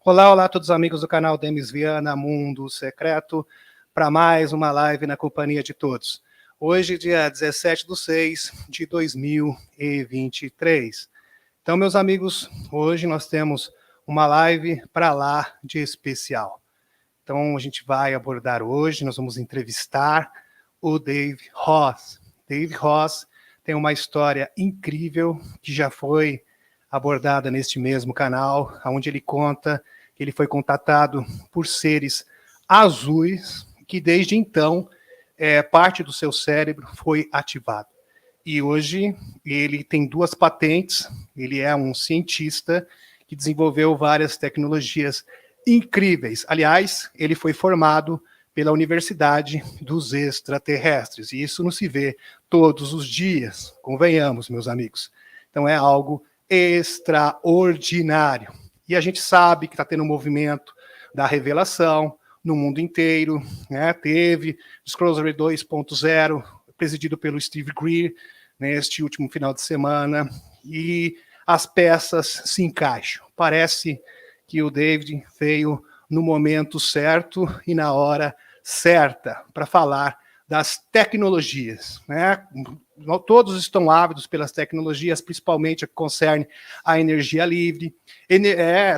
Olá, olá a todos os amigos do canal Demis Viana, Mundo Secreto, para mais uma live na companhia de todos. Hoje, dia 17/6/2023. Então, meus amigos, hoje nós temos uma live para lá de especial. Então, a gente vai abordar hoje, nós vamos entrevistar o Dave Rossi. Dave Rossi tem uma história incrível que já foi abordada neste mesmo canal, onde ele conta que ele foi contatado por seres azuis, que desde então parte do seu cérebro foi ativado. E hoje ele tem 2 patentes, ele é um cientista que desenvolveu várias tecnologias incríveis. Aliás, ele foi formado pela Universidade dos Extraterrestres, e isso não se vê todos os dias, convenhamos, meus amigos. Então é algo extraordinário. E a gente sabe que está tendo um movimento da revelação no mundo inteiro, né? Teve Disclosure 2.0, presidido pelo Steve Greer, neste último final de semana, e as peças se encaixam. Parece que o David veio no momento certo e na hora certa para falar das tecnologias, né? Todos estão ávidos pelas tecnologias, principalmente a que concerne a energia livre,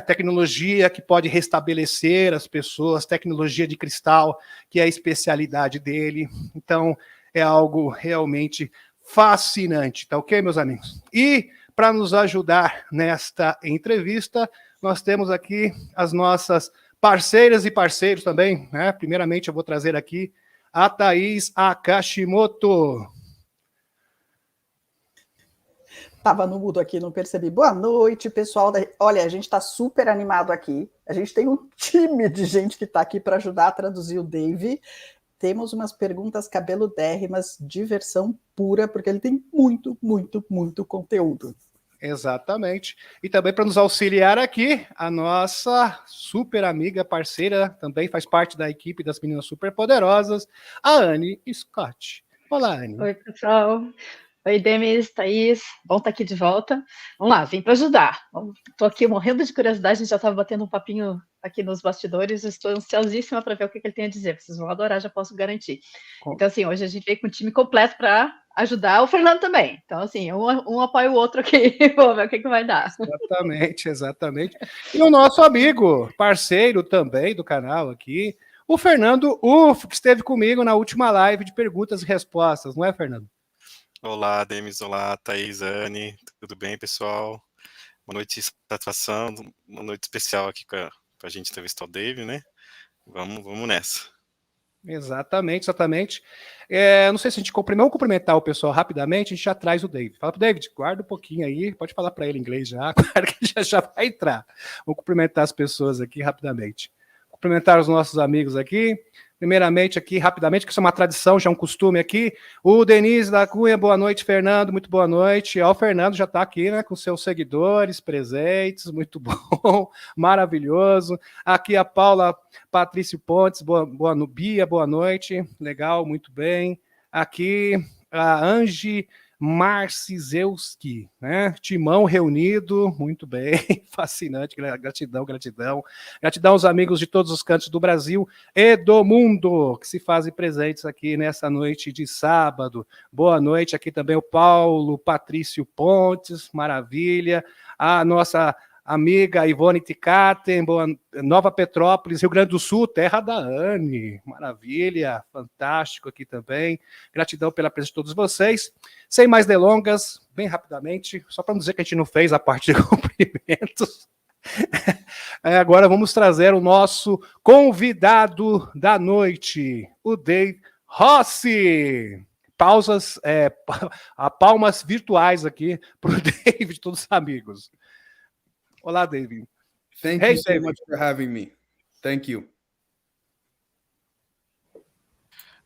tecnologia que pode restabelecer as pessoas, tecnologia de cristal, que é a especialidade dele. Então, é algo realmente fascinante, tá ok, meus amigos? E, para nos ajudar nesta entrevista, nós temos aqui as nossas parceiras e parceiros também, né? Primeiramente, eu vou trazer aqui a Thaís Akashimoto. Estava no mudo aqui, não percebi. Boa noite, pessoal. Olha, a gente está super animado aqui. A gente tem um time de gente que está aqui para ajudar a traduzir o Dave. Temos umas perguntas cabeludérrimas, diversão pura, porque ele tem muito, muito, muito conteúdo. Exatamente. E também para nos auxiliar aqui, a nossa super amiga, parceira, também faz parte da equipe das meninas superpoderosas, a Anne Scott. Olá, Anne. Oi, pessoal. Oi, Demis, Thaís. Bom estar aqui de volta. Vamos lá, vim para ajudar. Estou aqui morrendo de curiosidade, a gente já estava batendo um papinho aqui nos bastidores, estou ansiosíssima para ver o que ele tem a dizer. Vocês vão adorar, já posso garantir. Então, assim, hoje a gente veio com o time completo para ajudar o Fernando também. Então, assim, um apoia o outro aqui, vamos ver o que vai dar. Exatamente, exatamente. E o nosso amigo, parceiro também do canal aqui, o Fernando Ufo, que esteve comigo na última live de perguntas e respostas, não é, Fernando? Olá, Demis, olá, Thaís, Anne, tudo bem, pessoal? Boa noite de satisfação, uma noite especial aqui para a gente entrevistar o Dave, né? Vamos nessa. Exatamente, exatamente. Não sei se a gente vamos cumprimentar o pessoal rapidamente, a gente já traz o David. Fala pro David, guarda um pouquinho aí, pode falar para ele em inglês já, claro que já vai entrar. Vamos cumprimentar as pessoas aqui rapidamente. Cumprimentar os nossos amigos aqui. Primeiramente aqui, rapidamente, que isso é uma tradição, já é um costume aqui. O Denise da Cunha, boa noite, Fernando, muito boa noite. O Fernando já está aqui, né, com seus seguidores presentes, muito bom, maravilhoso. Aqui a Paula Patrício Pontes, boa Bia, boa noite, legal, muito bem. Aqui a Angie Marcizewski, né? Timão reunido, muito bem, fascinante, gratidão, gratidão. Gratidão aos amigos de todos os cantos do Brasil e do mundo que se fazem presentes aqui nessa noite de sábado. Boa noite aqui também o Paulo Patrício Pontes, maravilha. A nossa amiga Ivone Ticaten, Nova Petrópolis, Rio Grande do Sul, terra da Anne, maravilha, fantástico aqui também. Gratidão pela presença de todos vocês. Sem mais delongas, bem rapidamente, só para não dizer que a gente não fez a parte de cumprimentos. Agora vamos trazer o nosso convidado da noite, o Dave Rossi. Palmas virtuais aqui para o Dave, todos os amigos. Olá, David. Thank you so much for having me. Thank you.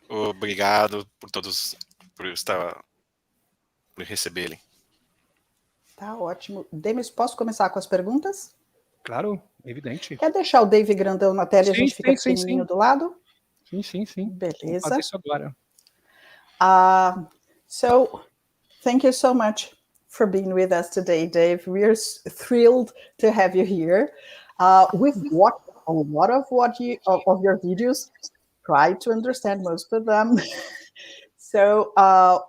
Obrigado por receberem. Tá ótimo. Demis, posso começar com as perguntas? Claro, evidente. Quer deixar o Dave grandão na tela e a Sim, gente fica sim, sim, pequenininho sim. do lado? Sim. Vamos Beleza. fazer isso agora. So, thank you so much for being with us today, Dave. We're thrilled to have you here. We've watched a lot of your videos, tried to understand most of them. So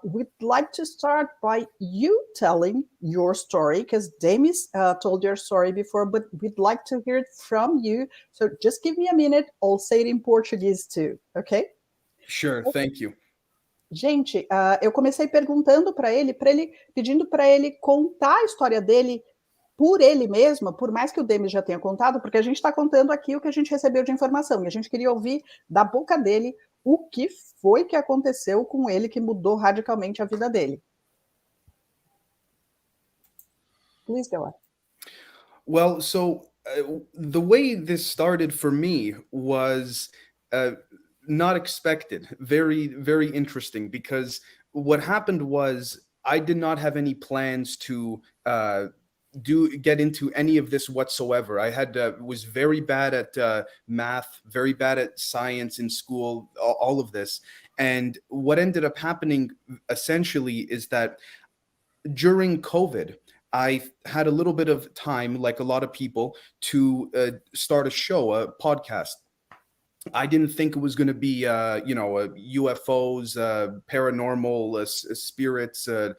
we'd like to start by you telling your story, because Demis told your story before, but we'd like to hear it from you. So just give me a minute. I'll say it in Portuguese too, okay? Sure, thank you. Gente, eu comecei perguntando para ele, pedindo para ele contar a história dele por ele mesmo, por mais que o Demis já tenha contado, porque a gente está contando aqui o que a gente recebeu de informação, e a gente queria ouvir da boca dele o que foi que aconteceu com ele que mudou radicalmente a vida dele. Please go on. Well, so the way this started for me was not expected. Very, very interesting, because what happened was I did not have any plans to get into any of this whatsoever. I was very bad at math, very bad at science in school, all of this. And what ended up happening essentially is that during COVID, I had a little bit of time, like a lot of people, to start a show, a podcast. I didn't think it was going to be, UFOs, paranormal, spirits, and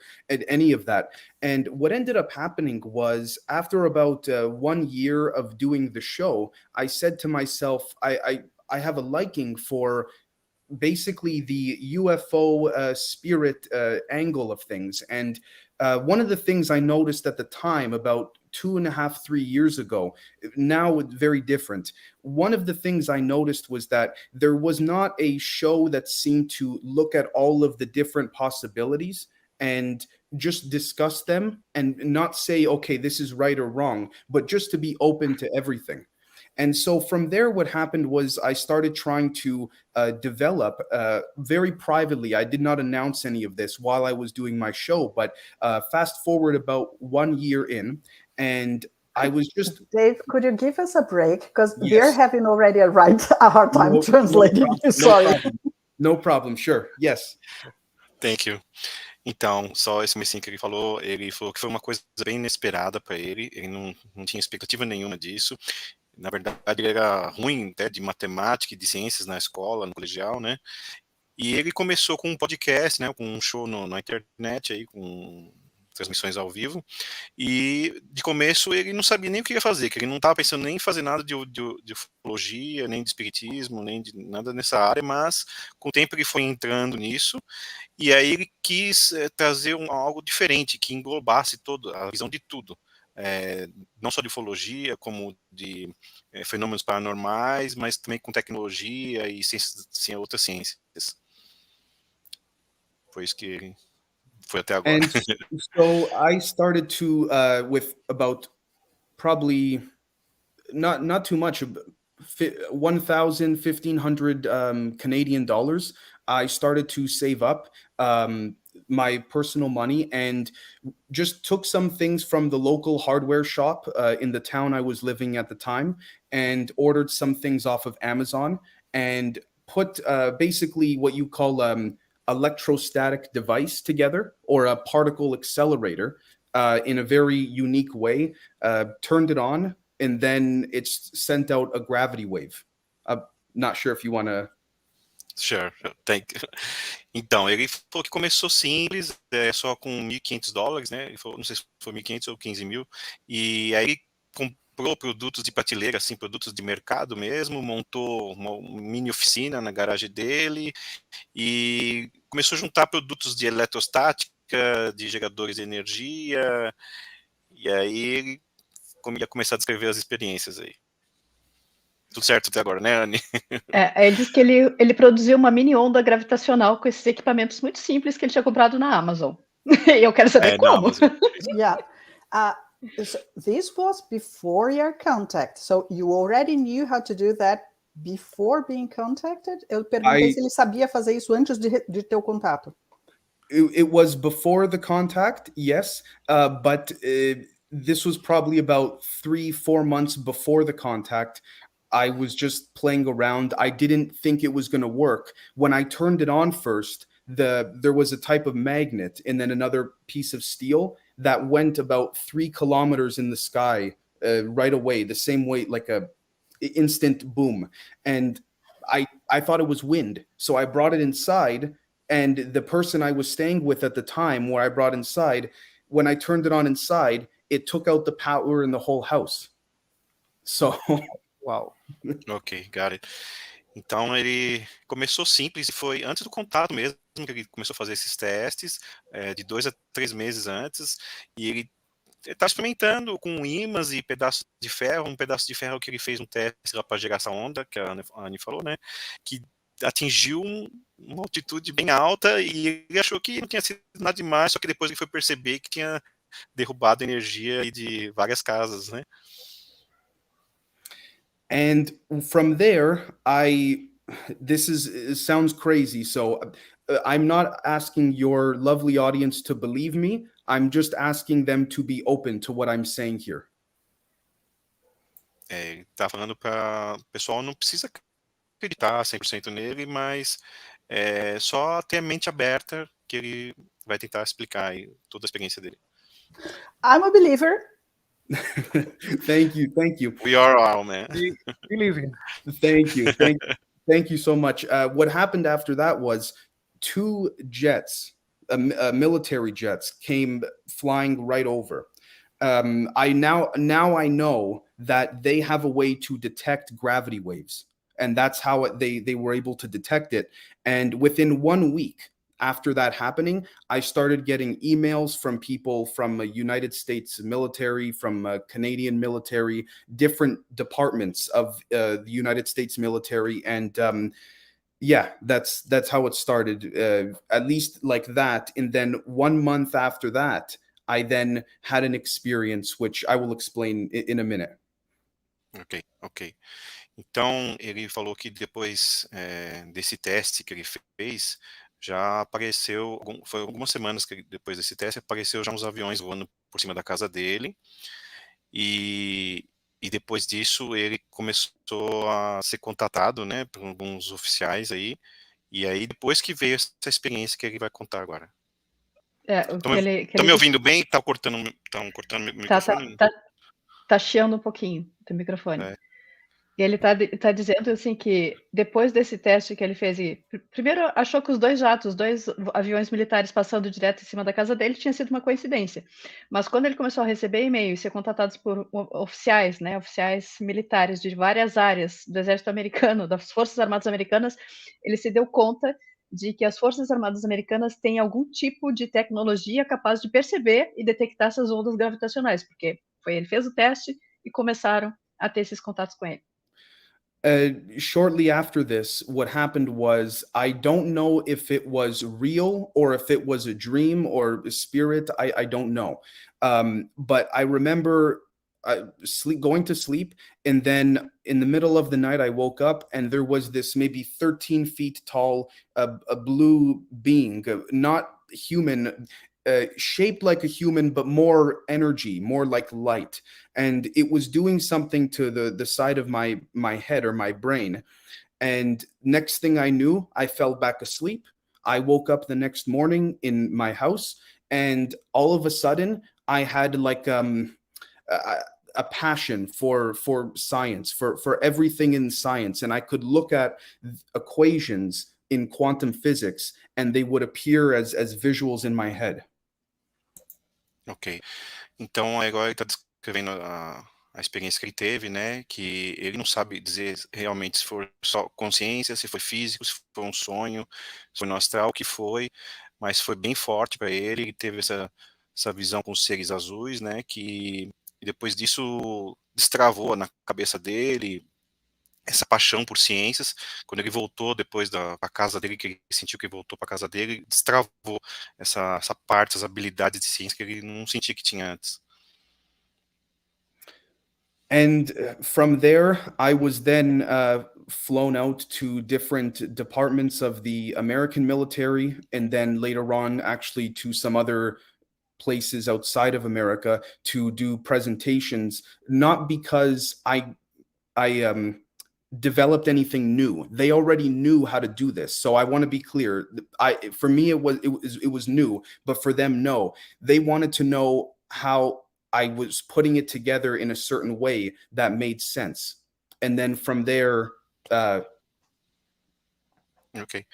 any of that. And what ended up happening was, after about 1 year of doing the show, I said to myself, I have a liking for basically the UFO spirit angle of things. And one of the things I noticed at the time, about 2.5, 3 years ago, now it's very different. One of the things I noticed was that there was not a show that seemed to look at all of the different possibilities and just discuss them and not say, okay, this is right or wrong, but just to be open to everything. And so from there, what happened was I started trying to develop very privately. I did not announce any of this while I was doing my show, but fast forward about 1 year in, and I was just... Dave, could you give us a break? Because Yes. we're having already a hard time translating. Sorry. No problem, sure, yes. Thank you. Então, só esse comecinho que ele falou que foi uma coisa bem inesperada para ele não tinha expectativa nenhuma disso. Na verdade, ele era ruim até de matemática e de ciências na escola, no colegial, né? E ele começou com um podcast, né? Com um show na internet, aí, com transmissões ao vivo. E de começo ele não sabia nem o que ia fazer, que ele não estava pensando nem em fazer nada de ufologia, nem de espiritismo, nem de nada nessa área, mas com o tempo ele foi entrando nisso. E aí ele quis trazer algo diferente, que englobasse a visão de tudo. Não só de ufologia, como de fenômenos paranormais, mas também com tecnologia e outras ciências. Foi isso que ele foi até agora. And so I started to, with about probably not too much, 1,000, 1,500 Canadian dollars. I started to save up my personal money and just took some things from the local hardware shop in the town I was living at the time and ordered some things off of Amazon and put basically what you call electrostatic device together, or a particle accelerator, in a very unique way, turned it on, and then it's sent out a gravity wave. I'm not sure if you want to... Sure, thank you. Então, ele falou que começou simples, só com $1.500, né? Ele falou, não sei se foi 1.500 ou 15.000, e aí ele comprou produtos de prateleira, assim, produtos de mercado mesmo, montou uma mini oficina na garagem dele e começou a juntar produtos de eletrostática, de geradores de energia, e aí ele ia começar a descrever as experiências aí. Tudo certo até agora, né, Anne? Ele disse que ele produziu uma mini onda gravitacional com esses equipamentos muito simples que ele tinha comprado na Amazon. E eu quero saber como. Yeah. So this was before your contact. So you already knew how to do that before being contacted? Eu perguntei se ele sabia fazer isso antes de ter o contato. It was before the contact, yes, but this was probably about 3-4 months before the contact. I was just playing around. I didn't think it was going to work. When I turned it on first, there was a type of magnet and then another piece of steel that went about 3 kilometers in the sky right away, the same way, like a instant boom. And I thought it was wind, so I brought it inside. And the person I was staying with at the time, where I brought inside, when I turned it on inside, it took out the power in the whole house. So, Uau. Ok, got it. Então ele começou simples e foi antes do contato mesmo que ele começou a fazer esses testes, de 2 a 3 meses antes, e ele está experimentando com ímãs e pedaços de ferro, um pedaço de ferro que ele fez um teste lá para gerar essa onda, que a Anne falou, né, que atingiu uma altitude bem alta e ele achou que não tinha sido nada demais, só que depois ele foi perceber que tinha derrubado energia aí de várias casas, né. and from there, it sounds crazy. So I'm not asking your lovely audience to believe me. I'm just asking them to be open to what I'm saying here. Ele tá falando para o pessoal não precisa acreditar 100% nele, mas só ter a mente aberta que ele vai tentar explicar aí toda a experiência dele. I'm a believer. Thank you. We are all, man. Believe. Thank you so much. What happened after that was 2 jets, military jets, came flying right over. I now I know that they have a way to detect gravity waves, and that's how they were able to detect it. And within 1 week after that happening, I started getting emails from people from United States military, from Canadian military, different departments of the United States military, and yeah, that's how it started, at least like that. And then 1 month after that, I then had an experience, which I will explain in a minute. Ok. Então, ele falou que depois desse teste que ele fez, já apareceu, foi algumas semanas que depois desse teste, apareceu já uns aviões voando por cima da casa dele, e depois disso ele começou a ser contatado, né, por alguns oficiais aí, e aí depois que veio essa experiência que ele vai contar agora. Estão me ouvindo bem? Estão cortando o microfone? Tá chiando um pouquinho o teu microfone. E ele tá dizendo assim que depois desse teste que ele fez, primeiro achou que os 2 aviões militares passando direto em cima da casa dele tinha sido uma coincidência. Mas quando ele começou a receber e-mail e ser contatados por oficiais, né, oficiais militares de várias áreas do exército americano, das Forças Armadas Americanas, ele se deu conta de que as Forças Armadas Americanas têm algum tipo de tecnologia capaz de perceber e detectar essas ondas gravitacionais, porque ele fez o teste e começaram a ter esses contatos com ele. Shortly after this, what happened was, I don't know if it was real or if it was a dream or a spirit. I don't know. But I remember going to sleep, and then in the middle of the night, I woke up and there was this maybe 13 feet tall, a blue being, not human, shaped like a human, but more energy, more like light. And it was doing something to the side of my head or my brain. And next thing I knew, I fell back asleep. I woke up the next morning in my house, and all of a sudden I had like a passion for science, for everything in science. And I could look at equations in quantum physics and they would appear as visuals in my head. Ok. Então, agora ele está descrevendo a experiência que ele teve, né? Que ele não sabe dizer realmente se foi só consciência, se foi físico, se foi um sonho, se foi no astral, o que foi, mas foi bem forte para ele. Ele teve essa visão com os seres azuis, né? Que depois disso destravou na cabeça dele essa paixão por ciências. Quando ele voltou depois da casa dele, que ele sentiu que voltou para casa dele, destravou essa parte, essas habilidades de ciência que ele não sentia que tinha antes. And from there, I was then flown out to different departments of the American military, and then later on actually to some other places outside of America to do presentations, not because I developed anything new. They already knew how to do this. So I want to be clear. For me, it was new, but for them, no. They wanted to know how I was putting it together in a certain way that made sense. And then from there, Okay.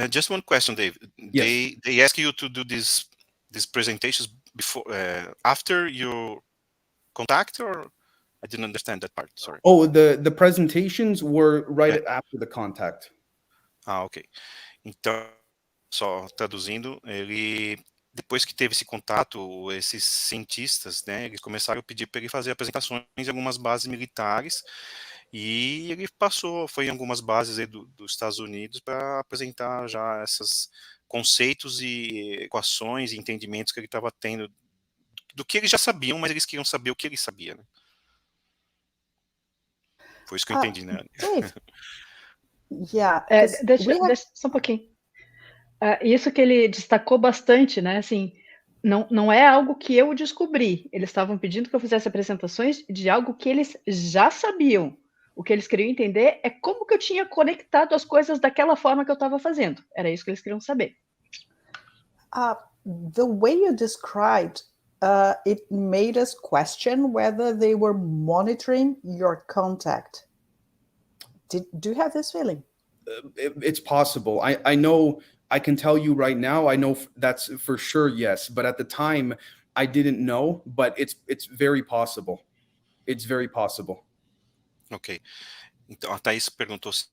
Just one question, Dave. Yes. They ask you to do these presentations before, after your contact, or I didn't understand that part. Sorry. Oh, the presentations were right after the contact. Ah, ok. Então, só traduzindo, depois que teve esse contato, esses cientistas, né, eles começaram a pedir para ele fazer apresentações em algumas bases militares, e ele foi em algumas bases aí dos Estados Unidos para apresentar já esses conceitos e equações e entendimentos que ele estava tendo do que eles já sabiam, mas eles queriam saber o que ele sabia, né? Foi isso que eu entendi, né? Dave, yeah, deixa só um pouquinho. Isso que ele destacou bastante, né? Assim, não é algo que eu descobri. Eles estavam pedindo que eu fizesse apresentações de algo que eles já sabiam. O que eles queriam entender é como que eu tinha conectado as coisas daquela forma que eu estava fazendo. Era isso que eles queriam saber. The way you described, it made us question whether they were monitoring your contact. Do you have this feeling? It's possible. I know, I can tell you right now, I know that's for sure, yes. But at the time, I didn't know, but it's very possible. It's very possible. Ok. Então, a Thaís perguntou se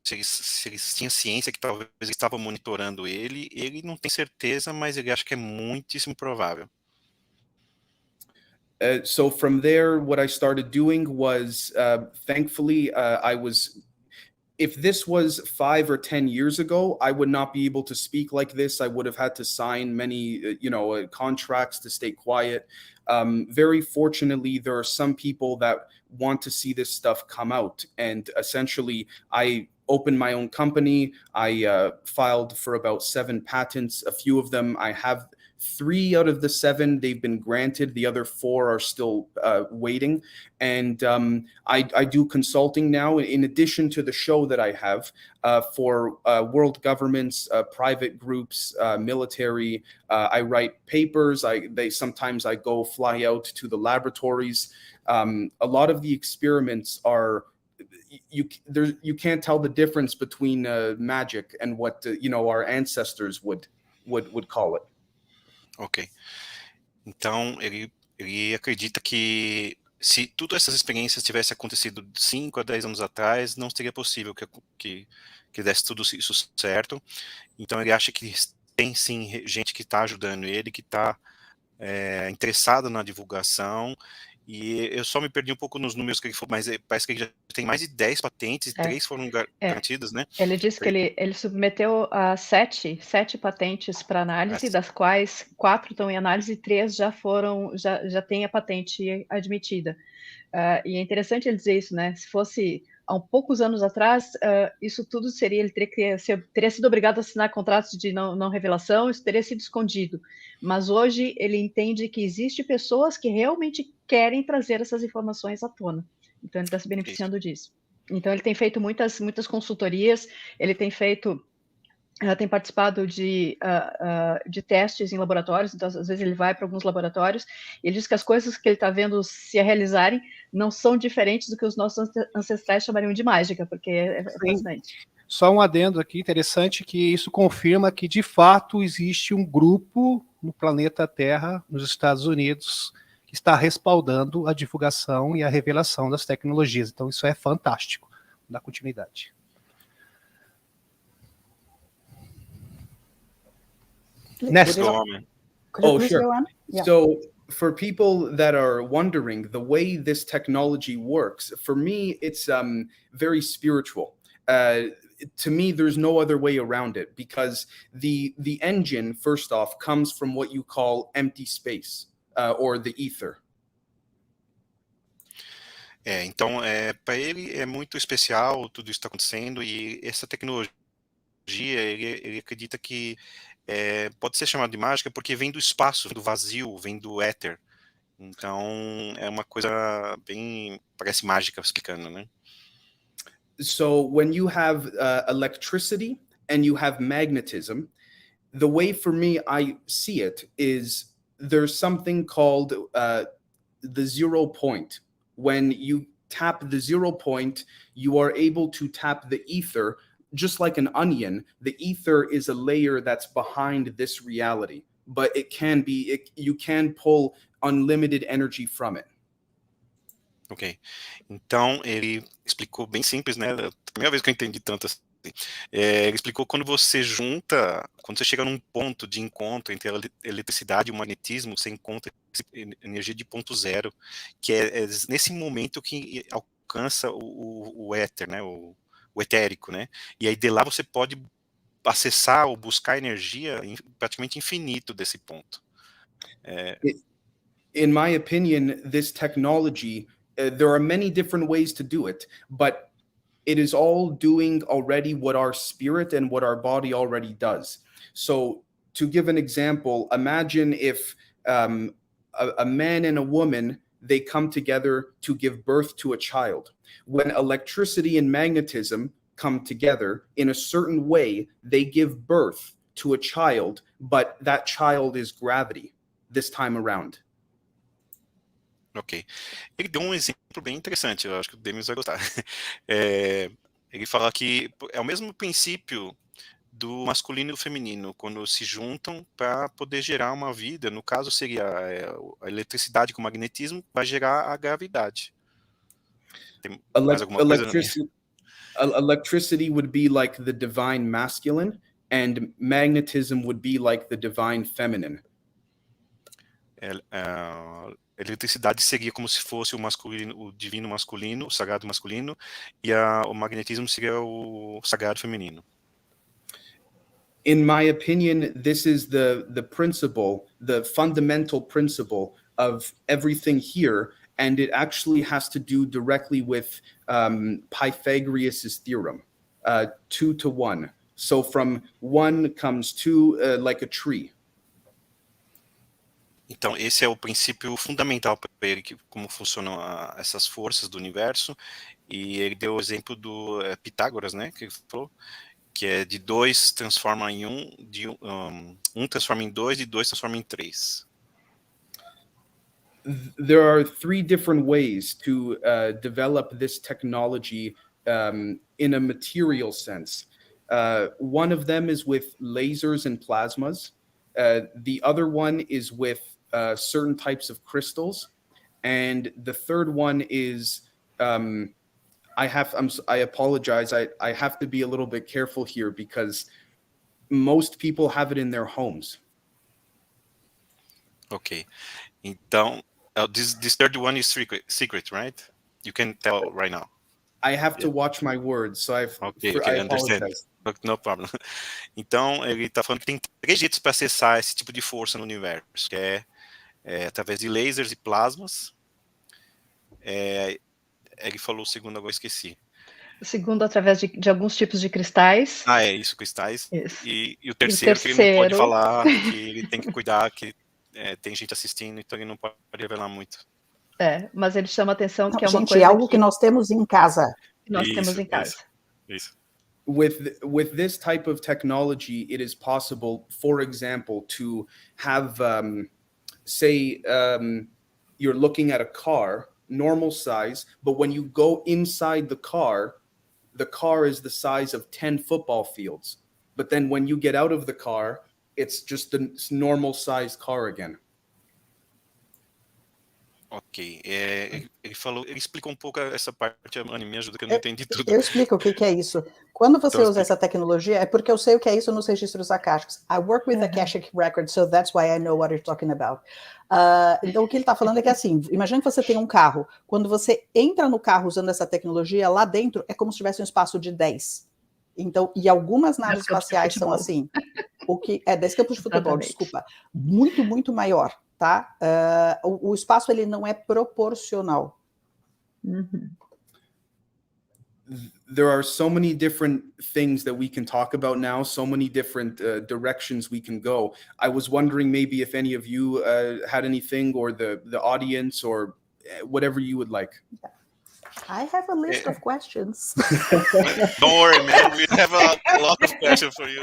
eles tinham ciência que talvez eles estavam monitorando ele. Ele não tem certeza, mas ele acha que é muitíssimo provável. So from there, what I started doing was, thankfully, if this was 5 or 10 years ago, I would not be able to speak like this. I would have had to sign many, contracts to stay quiet. Very fortunately, there are some people that want to see this stuff come out. And essentially, I opened my own company. I filed for about 7 patents. A few of them I have. 3 out of the 7 they've been granted. The other 4 are still waiting. And I do consulting now in addition to the show that I have for world governments, private groups, military. I write papers. Sometimes I go fly out to the laboratories. A lot of the experiments are you can't tell the difference between magic and what our ancestors would call it. Ok. Então, ele acredita que se todas essas experiências tivessem acontecido 5 a 10 anos atrás, não seria possível que desse tudo isso certo. Então, ele acha que tem sim gente que está ajudando ele, que está interessado na divulgação. E eu só me perdi um pouco nos números que ele falou, mas parece que ele já tem mais de 10 patentes e 3 foram garantidas, né? Ele disse que ele submeteu a 7 patentes para análise, das quais 4 estão em análise e 3 já têm a patente admitida. E é interessante ele dizer isso, né? Se fosse há poucos anos atrás, isso tudo ele teria sido obrigado a assinar contratos de não revelação, isso teria sido escondido. Mas hoje ele entende que existem pessoas que realmente querem trazer essas informações à tona. Então ele está se beneficiando disso. Então ele tem feito muitas consultorias, ele tem participado de testes em laboratórios, então às vezes ele vai para alguns laboratórios, e ele diz que as coisas que ele está vendo se realizarem não são diferentes do que os nossos ancestrais chamariam de mágica, porque é fascinante. Só um adendo aqui interessante, que isso confirma que de fato existe um grupo no planeta Terra, nos Estados Unidos, que está respaldando a divulgação e a revelação das tecnologias. Então isso é fantástico. Dá continuidade. Next. Oh, sure. Yeah. So for people that are wondering the way this technology works, for me, it's very spiritual. To me, there's no other way around it, because the engine, first off, comes from what you call empty space, or the ether. Então, para ele é muito especial tudo isso está acontecendo, e essa tecnologia, ele acredita que pode ser chamado de mágica porque vem do espaço, vem do vazio, vem do éter. Então, é uma coisa bem, parece mágica explicando, né? So when you have electricity and you have magnetism, the way for me I see it is there's something called the 0 point. When you tap the 0 point, you are able to tap the ether. Just like an onion, the ether is a layer that's behind this reality, but you can pull unlimited energy from it. Ok. Então, ele explicou bem simples, né? A primeira vez que eu entendi tanto assim. Ele explicou quando você chega num ponto de encontro entre a eletricidade e o magnetismo, você encontra energia de ponto zero, que é nesse momento que alcança o éter, né? O etérico, né? E aí de lá você pode acessar ou buscar energia praticamente infinito desse ponto. In my opinion, this technology, there are many different ways to do it, but it is all doing already what our spirit and what our body already does. So to give an example, imagine if a man and a woman, they come together to give birth to a child. When electricity and magnetism come together in a certain way, they give birth to a child, but that child is gravity this time around. Ok. Ele deu um exemplo bem interessante, eu acho que o Demis vai gostar. Ele fala que é o mesmo princípio do masculino e do feminino, quando se juntam para poder gerar uma vida. No caso, seria a eletricidade com o magnetismo vai gerar a gravidade. Tem mais alguma coisa? Electricity would be like the divine masculine, and magnetism would be like the divine feminine. A eletricidade seria como se fosse o masculino, o divino masculino, o sagrado masculino, e o magnetismo seria o sagrado feminino. In my opinion, this is the principle, the fundamental principle of everything here, and it actually has to do directly with Pythagoras' theorem, 2 to 1. So from 1 comes 2, like a tree. Então, esse é o princípio fundamental para ele, como funcionam essas forças do universo, e ele deu o exemplo do Pitágoras, né, que ele falou, que é de 2 transforma em 1, de 1 transforma em 2, de 2 transforma em 3. There are 3 different ways to develop this technology in a material sense. One of them is with lasers and plasmas. The other one is with certain types of crystals, and the third one is I apologize. I have to be a little bit careful here because most people have it in their homes. Ok. Então, this third one is secret, right? You can tell right now. I have to watch my words, so I understand. apologize. No problem. Então, ele está falando que tem 3 jeitos para acessar esse tipo de força no universo, que é através de lasers e plasmas. Ele falou o segundo, agora esqueci. O segundo, através de alguns tipos de cristais. É isso, cristais. Isso. E o terceiro, que ele não pode falar, que ele tem que cuidar, que tem gente assistindo, então ele não pode revelar muito. Mas ele chama a atenção que é uma gente, coisa é algo que nós temos em casa. Que nós temos em casa. Isso. With this type of technology, it is possible, for example, to have, say, you're looking at a car, normal size, but when you go inside the car is the size of 10 football fields. But then when you get out of the car, it's just a normal size car again. Ok. Ele explicou um pouco essa parte, Anny, me ajuda que eu não entendi tudo. Eu explico o que é isso. Quando você usa essa tecnologia, é porque eu sei o que é isso nos registros akáshicos. I work with Akashic records, so that's why I know what you're talking about. Então, o que ele está falando é que, assim, imagina que você tem um carro. Quando você entra no carro usando essa tecnologia, lá dentro é como se tivesse um espaço de 10. Então, e algumas naves espaciais são assim. O que é 10 campos de futebol, Exatamente. desculpa. Muito, muito maior, tá? O espaço, ele não é proporcional. There are so many different things that we can talk about now, so many different directions we can go. I was wondering maybe if any of you had anything, or the audience, or whatever you would like. I have a list of questions. Don't worry, man. We have a lot of questions for you.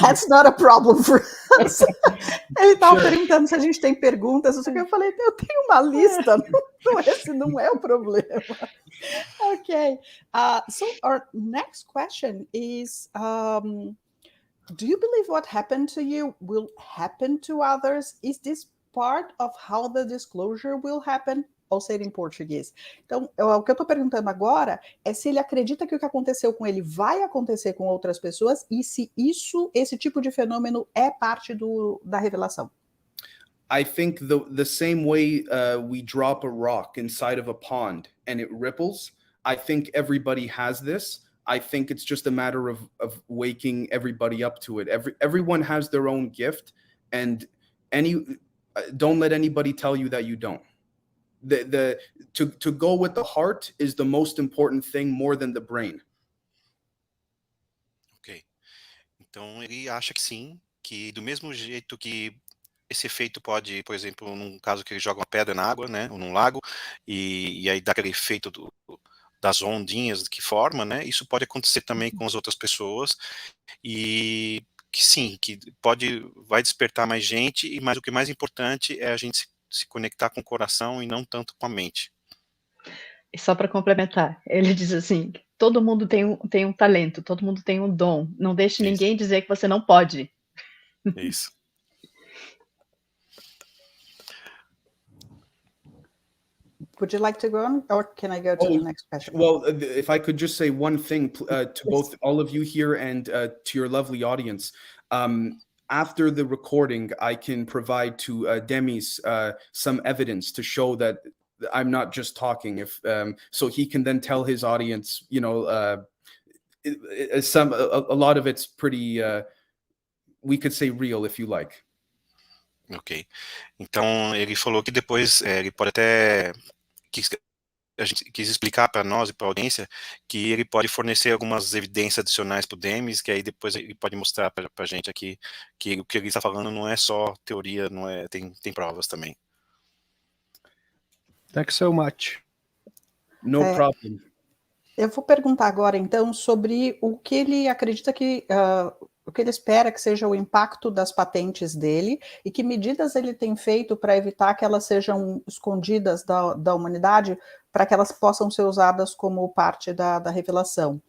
That's not a problem for us. Ele estava perguntando se a gente tem perguntas. Eu falei, eu tenho uma lista. Esse não é o problema. Okay. So our next question is, do you believe what happened to you will happen to others? Is this part of how the disclosure will happen? Ou ser em português. Então, o que eu estou perguntando agora é se ele acredita que o que aconteceu com ele vai acontecer com outras pessoas e se esse tipo de fenômeno é parte da revelação. I think the same way we drop a rock inside of a pond and it ripples, I think everybody has this. I think it's just a matter of waking everybody up to it. Everyone has their own gift, and don't let anybody tell you that you don't. To go with the heart is the most important thing, more than the brain. Ok. Então ele acha que sim, que do mesmo jeito que esse efeito pode, por exemplo, num caso que ele joga uma pedra na água, né, ou num lago, e aí dá aquele efeito das ondinhas que forma, né, isso pode acontecer também com as outras pessoas, e que sim, que vai despertar mais gente, mas o que é mais importante é a gente se conectar com o coração e não tanto com a mente. E só para complementar, ele diz assim, todo mundo tem um talento, todo mundo tem um dom, não deixe ninguém dizer que você não pode. Isso. Would you like to go on, or can I go to the next question? Well, if I could just say one thing to both all of you here and to your lovely audience. After the recording, I can provide to Demis some evidence to show that I'm not just talking. So he can then tell his audience, you know, a lot of it's pretty, we could say real, if you like. Ok. Então ele falou que depois ele pode até a gente quis explicar para nós e para a audiência que ele pode fornecer algumas evidências adicionais para o Demis, que aí depois ele pode mostrar para a gente aqui que o que ele está falando não é só teoria, não é, tem provas também. Thanks so much. No problem. Eu vou perguntar agora, então, sobre o que ele acredita que, o que ele espera que seja o impacto das patentes dele e que medidas ele tem feito para evitar que elas sejam escondidas da humanidade, para que elas possam ser usadas como parte da revelação.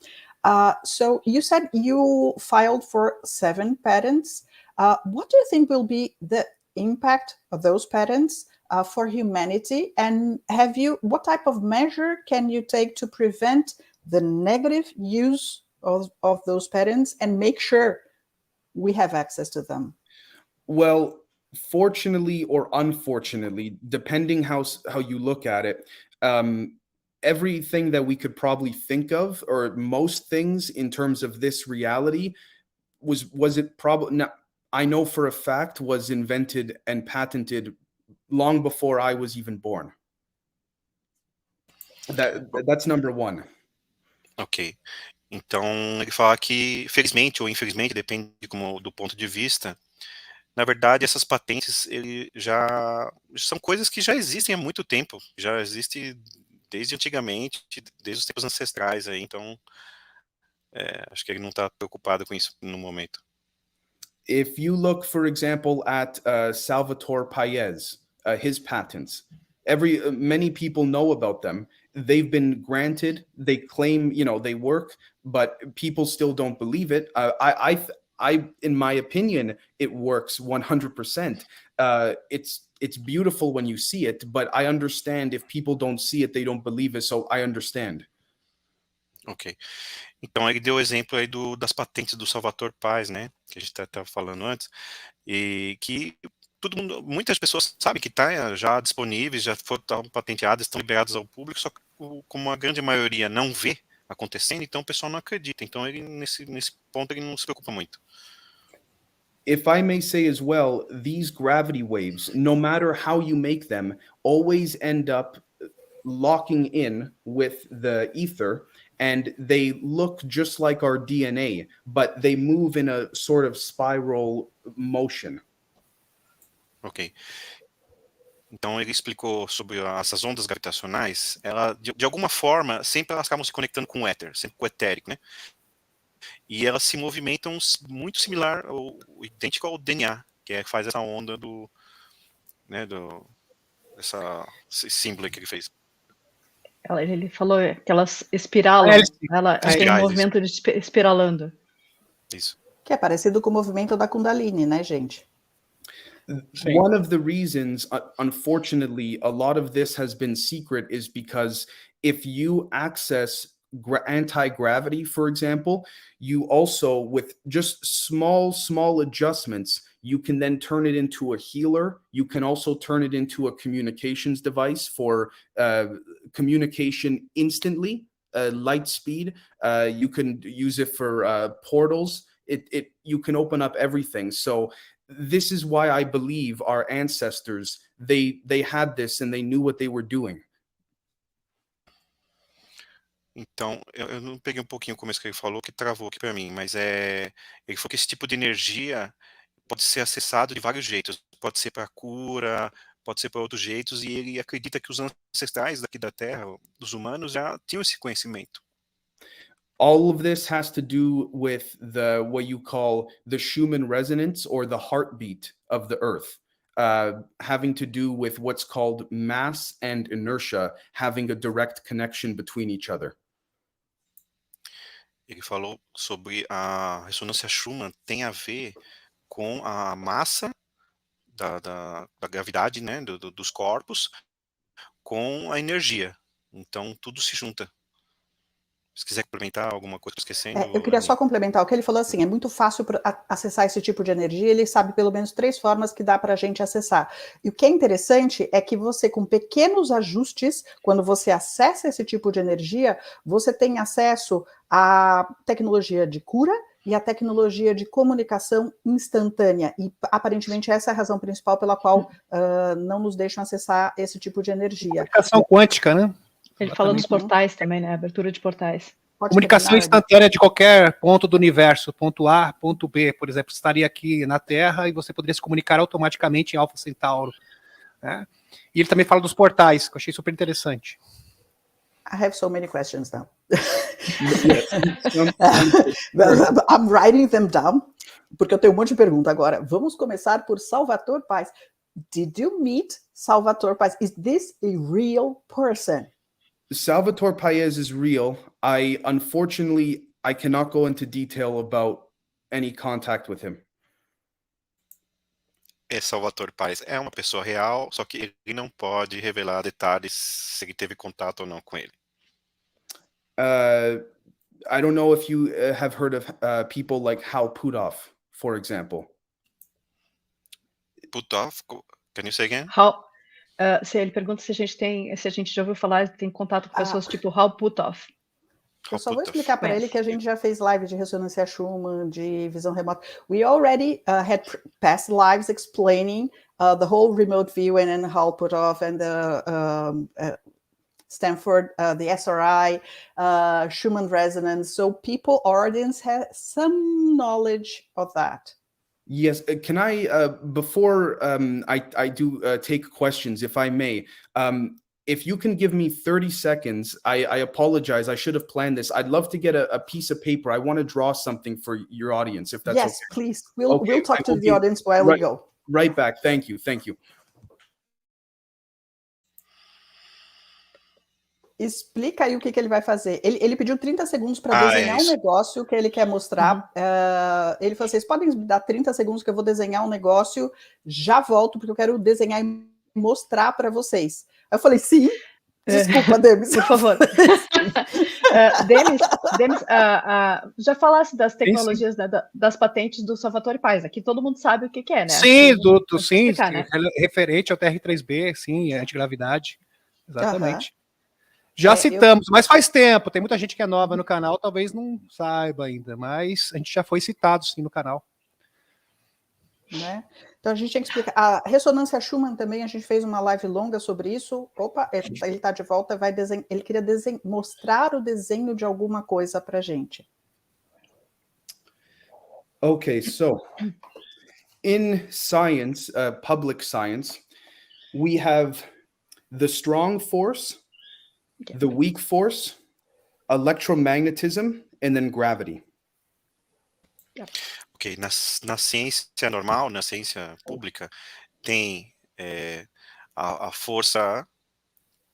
So you said you filed for 7 patents. What do you think will be the impact of those patents for humanity? And what type of measure can you take to prevent the negative use of those patents and make sure we have access to them? Well, fortunately or unfortunately, depending how you look at it, everything that we could probably think of, or most things in terms of this reality, was it probably, now, I know for a fact, was invented and patented long before I was even born. That's number one. Ok. Então ele fala que, felizmente ou infelizmente, depende do ponto de vista, na verdade essas patentes são coisas que já existem há muito tempo, já existe desde antigamente, desde os tempos ancestrais aí, então acho que ele não está preocupado com isso no momento. If you look, for example, at Salvatore Pais, his patents, many people know about them. They've been granted. They claim, you know, they work, but people still don't believe it. In my opinion, it works 100%. It's beautiful when you see it, but I understand if people don't see it, they don't believe it. So I understand. Ok. Então ele deu o exemplo aí das patentes do Salvatore Pais, né, que a gente estava falando antes, e que muitas pessoas sabem que está já disponíveis, já foram patenteadas, estão liberadas ao público, só que como a grande maioria não vê acontecendo, então o pessoal não acredita. Então ele nesse ponto ele não se preocupa muito. If I may say as well, these gravity waves, no matter how you make them, always end up locking in with the ether, and they look just like our DNA, but they move in a sort of spiral motion. Ok. Então ele explicou sobre essas ondas gravitacionais, ela, de alguma forma, sempre elas acabam se conectando com o éter, sempre com o etérico, né? E elas se movimentam muito similar, ou idêntico ao DNA, que faz essa onda né, esse símbolo que ele fez. Ele falou que elas espiralam, ela tem um movimento de espiralando. Isso. Que é parecido com o movimento da Kundalini, né, gente? One of the reasons, unfortunately, a lot of this has been secret is because if you access anti-gravity, for example, you also, with just small adjustments, you can then turn it into a healer. You can also turn it into a communications device for communication instantly, light speed. You can use it for portals. You can open up everything. So this is why I believe our ancestors, they had this and they knew what they were doing. Então, eu não peguei um pouquinho o começo que ele falou, que travou aqui para mim, mas ele falou que esse tipo de energia pode ser acessado de vários jeitos. Pode ser para cura, pode ser para outros jeitos, e ele acredita que os ancestrais daqui da Terra, os humanos, já tinham esse conhecimento. All of this has to do with what you call the Schumann resonance, or the heartbeat of the Earth, having to do with what's called mass and inertia, having a direct connection between each other. Ele falou sobre a ressonância Schumann tem a ver com a massa da gravidade, né, dos corpos, com a energia. Então, tudo se junta. Se quiser complementar alguma coisa, esquecendo. Eu queria só complementar o que ele falou, assim, é muito fácil acessar esse tipo de energia, ele sabe pelo menos 3 formas que dá para a gente acessar. E o que é interessante é que você, com pequenos ajustes, quando você acessa esse tipo de energia, você tem acesso à tecnologia de cura e à tecnologia de comunicação instantânea. E, aparentemente, essa é a razão principal pela qual não nos deixam acessar esse tipo de energia. Comunicação quântica, né? Ele falou dos portais também, né? Abertura de portais. Comunicação instantânea de qualquer ponto do universo, ponto A, ponto B, por exemplo, estaria aqui na Terra e você poderia se comunicar automaticamente em Alpha Centauro. Né? E ele também fala dos portais, que eu achei super interessante. I have so many questions now. I'm writing them down, porque eu tenho um monte de perguntas agora. Vamos começar por Salvatore Paz. Did you meet Salvatore Paz? Is this a real person? Salvatore Paz is real. Unfortunately, I cannot go into detail about any contact with him. Salvatore Paz é uma pessoa real, só que ele não pode revelar detalhes se ele teve contato ou não com ele. I don't know if you have heard of people like Hal Puthoff, for example. Puthoff, can you say again? Se ele pergunta se a gente já ouviu falar, tem contato com pessoas tipo Hal Puthoff. Eu só vou explicar para ele que a gente já fez live de ressonância Schumann, de visão remota. We already had past lives explaining the whole remote viewing and Hal Puthoff and the Stanford, the SRI, Schumann resonance. So people, audience, have some knowledge of that. Yes, can I, before I do take questions, if I may, if you can give me 30 seconds, I apologize, I should have planned this. I'd love to get a piece of paper. I want to draw something for your audience, if that's okay. Yes, please. We'll talk to the audience while we go. Right back, thank you. Explica aí o que ele vai fazer. Ele pediu 30 segundos para desenhar um negócio que ele quer mostrar. Ele falou: vocês podem me dar 30 segundos que eu vou desenhar um negócio, já volto, porque eu quero desenhar e mostrar para vocês. Aí eu falei: sim. Desculpa, Demis. Por favor. Demis, já falasse das tecnologias, né, das patentes do Salvatore Paz. Aqui todo mundo sabe o que é, né? Sim, sim, explicar, né? Referente ao TR3B, sim, antigravidade. Exatamente. Já citamos, mas faz tempo, tem muita gente que é nova no canal, talvez não saiba ainda, mas a gente já foi citado sim no canal. né? Então a gente tem que explicar. A ressonância Schumann também, a gente fez uma live longa sobre isso. Opa, ele está de volta, ele queria mostrar o desenho de alguma coisa para gente. Okay, so in science, public science, we have the strong force, the weak force, electromagnetism, and then gravity. Ok, na ciência normal, na ciência pública, tem a força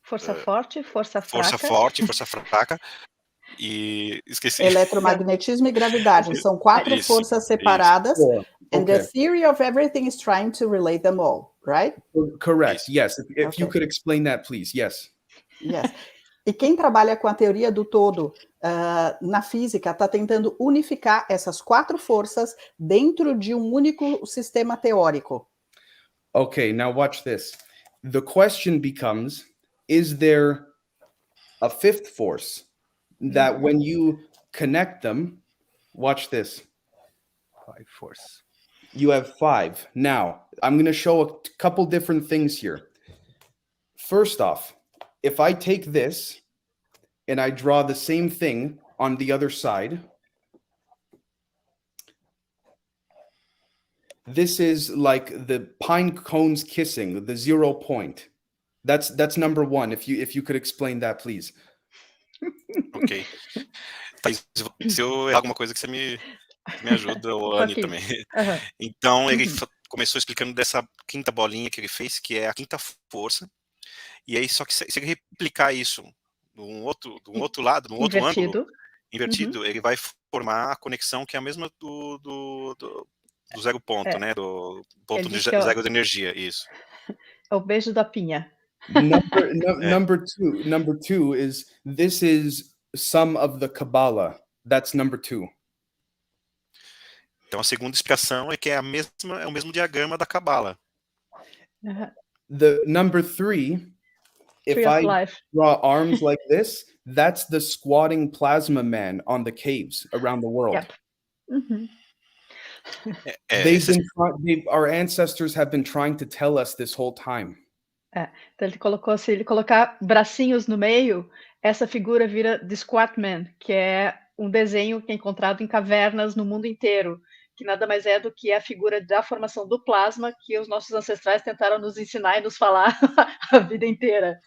Forte, força força fraca. forte, força fraca, e esqueci. Eletromagnetismo e gravidade são 4 Isso, forças separadas. Sure. And the Okay. theory of everything is trying to relate them all, right? Correct. Yes. Yes. If you Okay. could explain that, please. Yes. Yes. E quem trabalha com a teoria do todo na física está tentando unificar essas 4 forças dentro de um único sistema teórico. Okay, now watch this. The question becomes, is there a fifth force that when you connect them, watch this, Five force. you have 5. Now, I'm going to show a couple different things here. First off, if I take this and I draw the same thing on the other side, this is like the pine cones kissing, the 0 point. That's number 1. If you could explain that, please. Ok. Thaís, se eu errar alguma coisa que você me ajuda, ou a Anne também. Uhum. Então, ele começou explicando dessa quinta bolinha que ele fez, que é a quinta força. E aí, só que se ele replicar isso num outro lado, num outro ângulo, invertido, ele vai formar a conexão que é a mesma do zero ponto, né? Do ponto de zero de energia, isso. É o beijo da pinha. Number two is, this is some of the Kabbalah. That's number 2. Então, a segunda explicação é que é o mesmo diagrama da Cabala. The number 3, if Tree of I life. draw arms like this, that's the squatting plasma man on the caves around the world. Yep. Uhum. Our ancestors have been trying to tell us this whole time. Então ele colocou, se ele colocar bracinhos no meio, essa figura vira The Squat Man, que é um desenho que é encontrado em cavernas no mundo inteiro, que nada mais é do que a figura da formação do plasma que os nossos ancestrais tentaram nos ensinar e nos falar a vida inteira.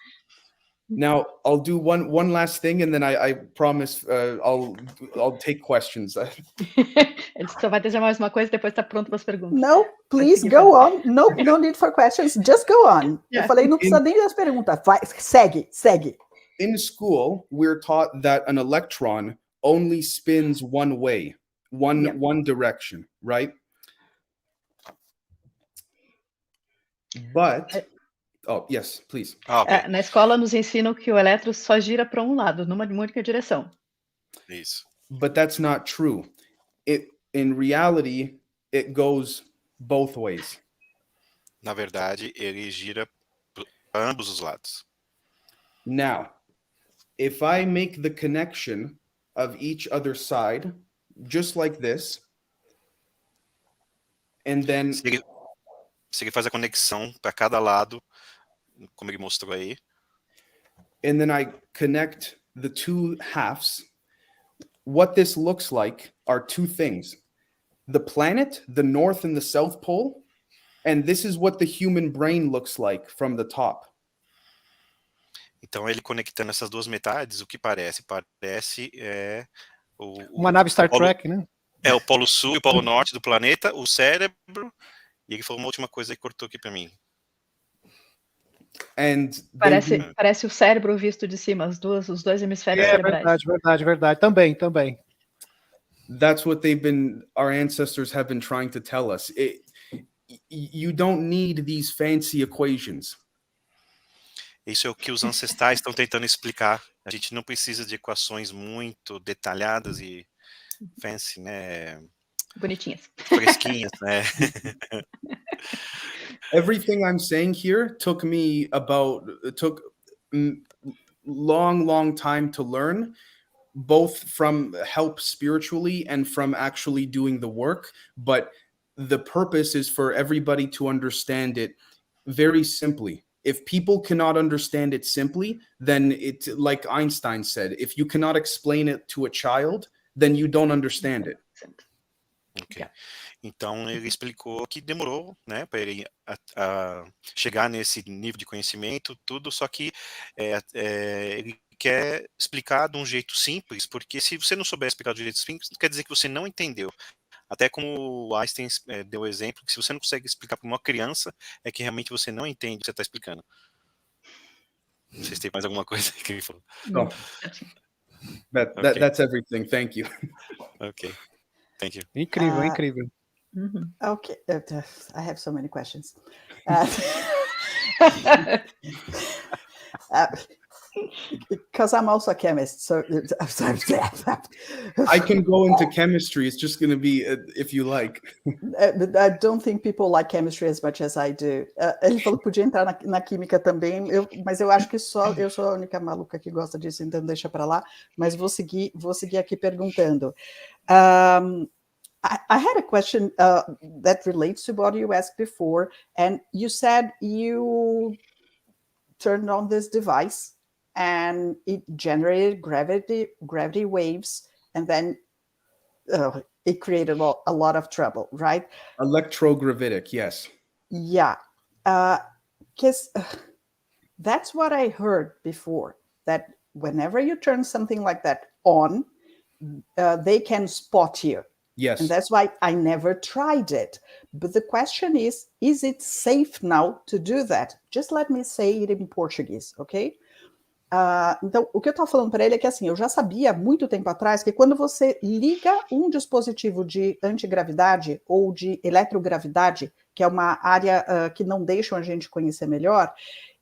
Now, I'll do one last thing, and then I promise I'll take questions. Ele só vai dizer mais uma coisa e depois está pronto para as perguntas. No, please go on. No need for questions. Just go on. Eu falei, não precisa nem das perguntas. Vai, segue. In school, we're taught that an electron only spins one way, one direction, right? But oh, yes, please. Okay. Na escola nos ensinam que o elétron só gira para um lado, numa única direção. Isso. But that's not true. In reality, it goes both ways. Na verdade, ele gira para ambos os lados. Now, if I make the connection of each other side, just like this, and then... Se ele faz a conexão para cada lado, como ele mostrou aí. And then I connect the 2 halves. What this looks like are 2 things. The planet, the North and the South Pole, and this is what the human brain looks like from the top. Então, ele conectando essas duas metades, o que parece? Parece uma nave Star Trek, né? É o polo sul e o polo norte do planeta, o cérebro, e ele falou uma última coisa e cortou aqui para mim. Parece o cérebro visto de cima, os dois hemisférios cerebrais. Verdade. Também. That's what our ancestors have been trying to tell us. You don't need these fancy equations. Isso é o que os ancestrais estão tentando explicar. A gente não precisa de equações muito detalhadas e fancy, né? Bonitinhas. Fresquinhas, né? Everything I'm saying here took long time to learn, both from help spiritually and from actually doing the work. But the purpose is for everybody to understand it very simply. If people cannot understand it simply, then it's like Einstein said, if you cannot explain it to a child, then you don't understand it. Ok. Então ele explicou que demorou, né, para ele chegar nesse nível de conhecimento, tudo, só que ele quer explicar de um jeito simples, porque se você não souber explicar de um jeito simples, quer dizer que você não entendeu. Até como o Einstein deu o exemplo, que se você não consegue explicar para uma criança, é que realmente você não entende o que você está explicando. Não sei se tem mais alguma coisa que ele falou. Oh, that's everything. Thank you. Ok, thank you. Incrível, incrível. Okay, I have so many questions. Because I'm also a chemist, so I can go into chemistry. It's just going to be if you like. I don't think people like chemistry as much as I do. Ele falou que podia entrar na química também, mas eu acho que só eu sou a única maluca que gosta disso, então deixa para lá. Mas vou seguir aqui perguntando. I had a question that relates to what you asked before, and you said you turned on this device and it generated gravity waves, and then it created a lot of trouble, right? Electrogravitic, yes. Yeah, because that's what I heard before, that whenever you turn something like that on, they can spot you. Yes. And that's why I never tried it. But the question is it safe now to do that? Just let me say it in Portuguese, ok? Então, o que eu estava falando para ele é que, assim, eu já sabia muito tempo atrás que quando você liga um dispositivo de antigravidade ou de eletrogravidade, que é uma área que não deixam a gente conhecer melhor,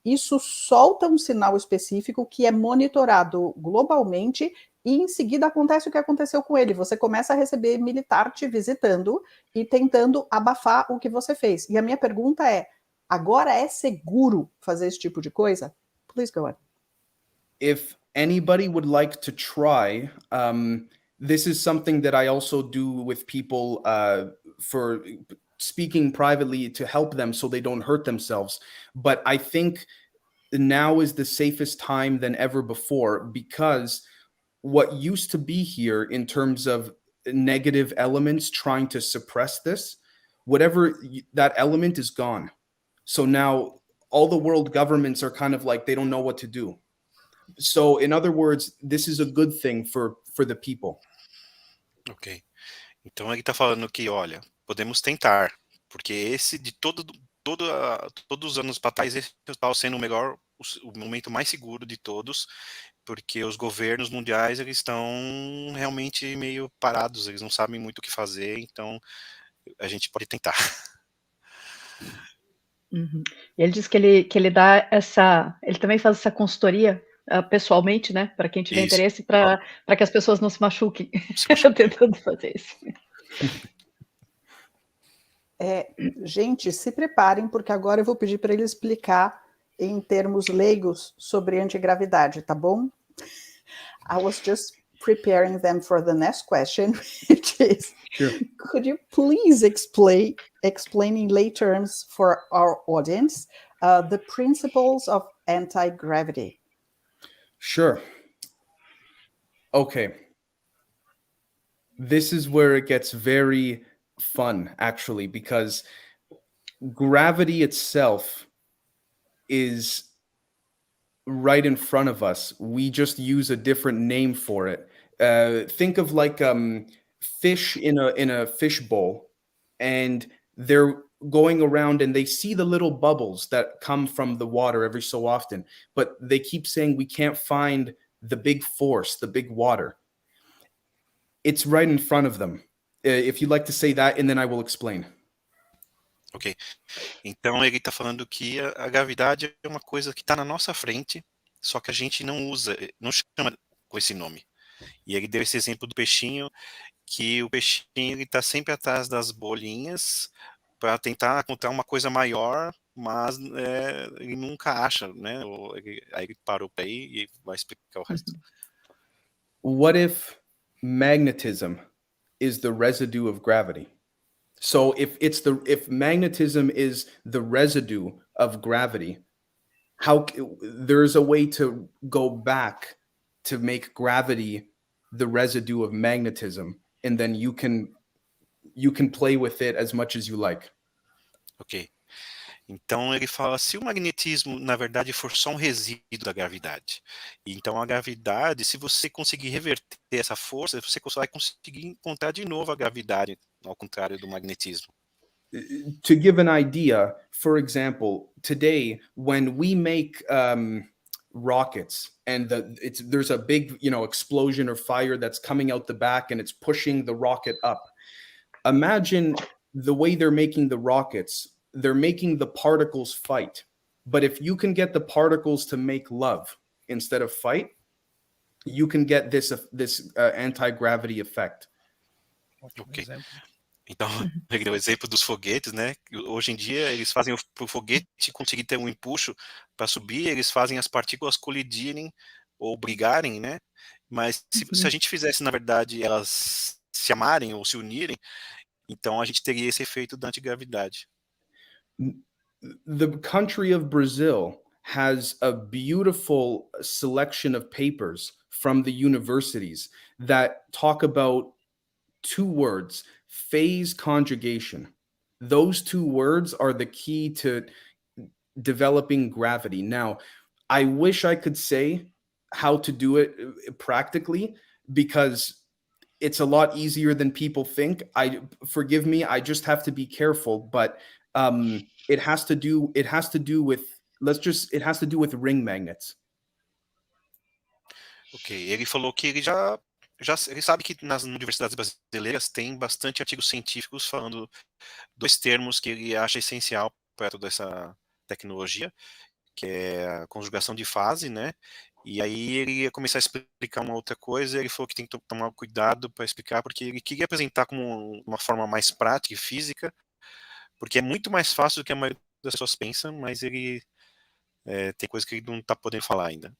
isso solta um sinal específico que é monitorado globalmente e em seguida acontece o que aconteceu com ele. Você começa a receber militar te visitando e tentando abafar o que você fez. E a minha pergunta é, agora é seguro fazer esse tipo de coisa? Please go on. If anybody would like to try, this is something that I also do with people for speaking privately to help them so they don't hurt themselves. But I think now is the safest time than ever before, because what used to be here in terms of negative elements trying to suppress this, whatever that element is gone. So now all the world governments are kind of like, they don't know what to do. So in other words, this is a good thing for the people. Ok. Então ele está falando que, olha, podemos tentar, porque esse de todos os anos para trás, esse está sendo o momento mais seguro de todos, porque os governos mundiais eles estão realmente meio parados, eles não sabem muito o que fazer, então a gente pode tentar. Uhum. E ele diz que ele dá ele também faz essa consultoria pessoalmente, né, para quem tiver interesse, para que as pessoas não se machuquem tentando fazer isso. Gente, se preparem, porque agora eu vou pedir para ele explicar em termos leigos sobre antigravidade, tá bom? I was just preparing them for the next question, which is, Sure. Could you please explain in lay terms for our audience the principles of anti-gravity? Sure. Okay. This is where it gets very fun, actually, because gravity itself is right in front of us. We just use a different name for it. Think of like fish in a fish bowl, and they're going around and they see the little bubbles that come from the water every so often, but they keep saying we can't find the big force, the big water. It's right in front of them. If you'd like to say that, and then I will explain. Ok. Então ele está falando que a gravidade é uma coisa que está na nossa frente, só que a gente não usa, não chama com esse nome. E ele deu esse exemplo do peixinho, que o peixinho está sempre atrás das bolinhas para tentar encontrar uma coisa maior, mas ele nunca acha, né? Aí ele parou para aí e vai explicar o resto. What if magnetism is the residue of gravity? So if magnetism is the residue of gravity, there's a way to go back to make gravity the residue of magnetism, and then you can play with it as much as you like. Ok. Então ele fala, se o magnetismo, na verdade, for só um resíduo da gravidade, então a gravidade, se você conseguir reverter essa força, você vai conseguir encontrar de novo a gravidade, ao contrário do magnetismo. To give an idea, for example, today when we make rockets and there's a big explosion or fire that's coming out the back and it's pushing the rocket up. Imagine the way they're making the rockets. They're making the particles fight. But if you can get the particles to make love instead of fight, you can get this anti-gravity effect. Ok. Então, ele deu o exemplo dos foguetes, né? Hoje em dia, eles fazem o foguete conseguir ter um empuxo para subir, eles fazem as partículas colidirem ou brigarem, né? Mas se a gente fizesse, na verdade, elas se amarem ou se unirem, então a gente teria esse efeito da antigravidade. The country of Brazil has a beautiful selection of papers from the universities that talk about two words, phase conjugation. Those two words are the key to developing gravity. Now, I wish I could say how to do it practically, because it's a lot easier than people think. Forgive me, I just have to be careful, but it has to do with ring magnets. Ok, ele falou que ele ele sabe que nas universidades brasileiras tem bastante artigos científicos falando dois termos que ele acha essencial para toda essa tecnologia, que é a conjugação de fase, né? E aí ele ia começar a explicar uma outra coisa, ele falou que tem que tomar cuidado para explicar, porque ele queria apresentar como uma forma mais prática e física, porque é muito mais fácil do que a maioria das pessoas pensam, mas ele tem coisa que ele não está podendo falar ainda.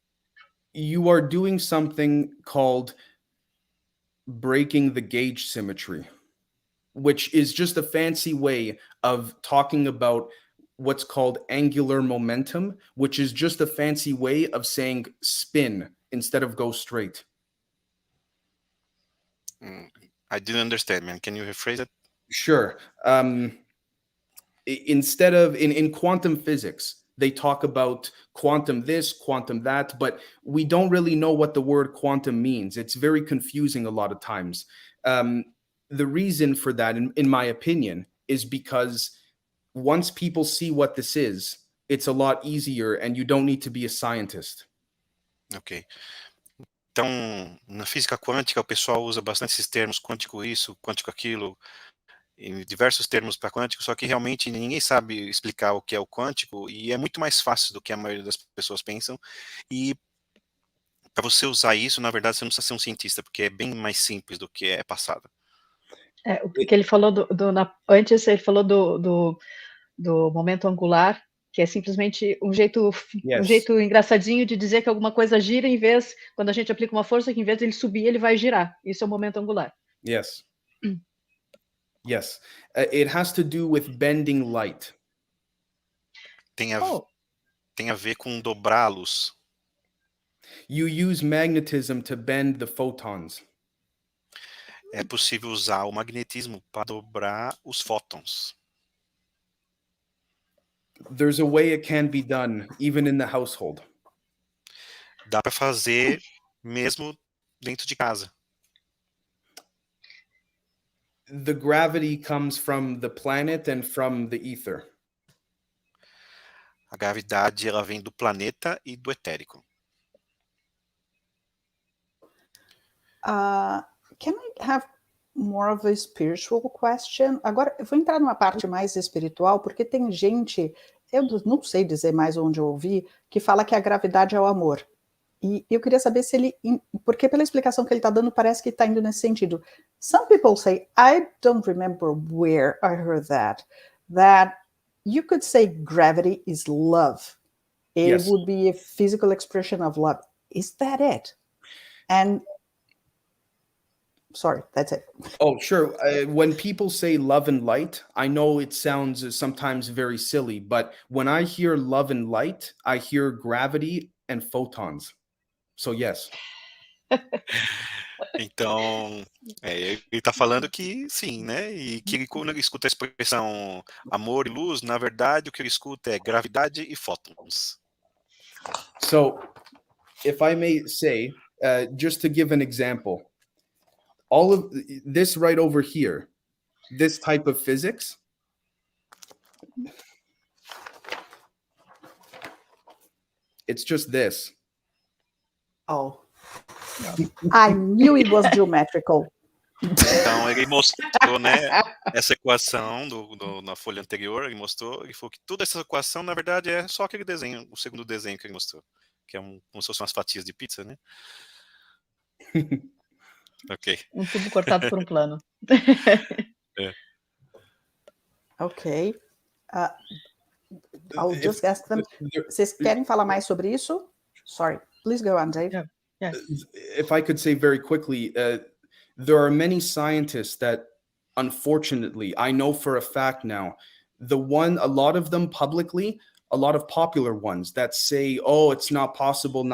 You are doing something called breaking the gauge symmetry, which is just a fancy way of talking about what's called angular momentum, which is just a fancy way of saying spin instead of go straight. I didn't understand, man. Can you rephrase it? Sure. Instead of in quantum physics, they talk about quantum this, quantum that, but we don't really know what the word quantum means. It's very confusing a lot of times. The reason for that, in my opinion, is because once people see what this is, it's a lot easier and you don't need to be a scientist. Ok. Então, na física quântica, o pessoal usa bastante esses termos, quântico isso, quântico aquilo, em diversos termos para quântico, só que realmente ninguém sabe explicar o que é o quântico, e é muito mais fácil do que a maioria das pessoas pensam, e para você usar isso, na verdade, você não precisa ser um cientista, porque é bem mais simples do que é passado. O que ele falou antes, ele falou do momento angular, que é simplesmente um jeito engraçadinho de dizer que alguma coisa gira quando a gente aplica uma força, que em vez de ele subir, ele vai girar. Isso é o momento angular. Yes. Yes. It has to do with bending light. Tem a ver com dobrar a luz. You use magnetism to bend the photons. É possível usar o magnetismo para dobrar os fótons. There's a way it can be done, even in the household. Dá para fazer mesmo dentro de casa. The gravity comes from the planet and from the ether. A gravidade, ela vem do planeta e do etérico. Can I have more of a spiritual question? Agora, eu vou entrar numa parte mais espiritual, porque tem gente, eu não sei dizer mais onde eu ouvi, que fala que a gravidade é o amor. E eu queria saber se ele, porque pela explicação que ele está dando, parece que está indo nesse sentido. Some people say, I don't remember where I heard that you could say gravity is love. It Yes. would be a physical expression of love. Is that it? And Sorry, that's it. Oh, sure. When people say love and light, I know it sounds sometimes very silly, but when I hear love and light, I hear gravity and photons. So, yes. Então, ele está falando que sim, né? E que ele, quando ele escuta a expressão amor e luz, na verdade, o que ele escuta é gravidade e fótons. So, if I may say, just to give an example, all of this right over here, this type of physics, it's just this. Oh, I knew it was geometrical. Então, ele mostrou, né, essa equação na folha anterior, ele falou que toda essa equação, na verdade, é só aquele desenho, o segundo desenho que ele mostrou, que é como se fossem umas fatias de pizza, né? Ok. Um tubo cortado por um plano. Ok. I'll just ask them. Vocês querem falar mais sobre isso? Sorry. Please go on, Dave. Yeah. If I could say very quickly, there are many scientists that, unfortunately, I know for a fact now, a lot of them publicly, a lot of popular ones that say, oh, it's not possible,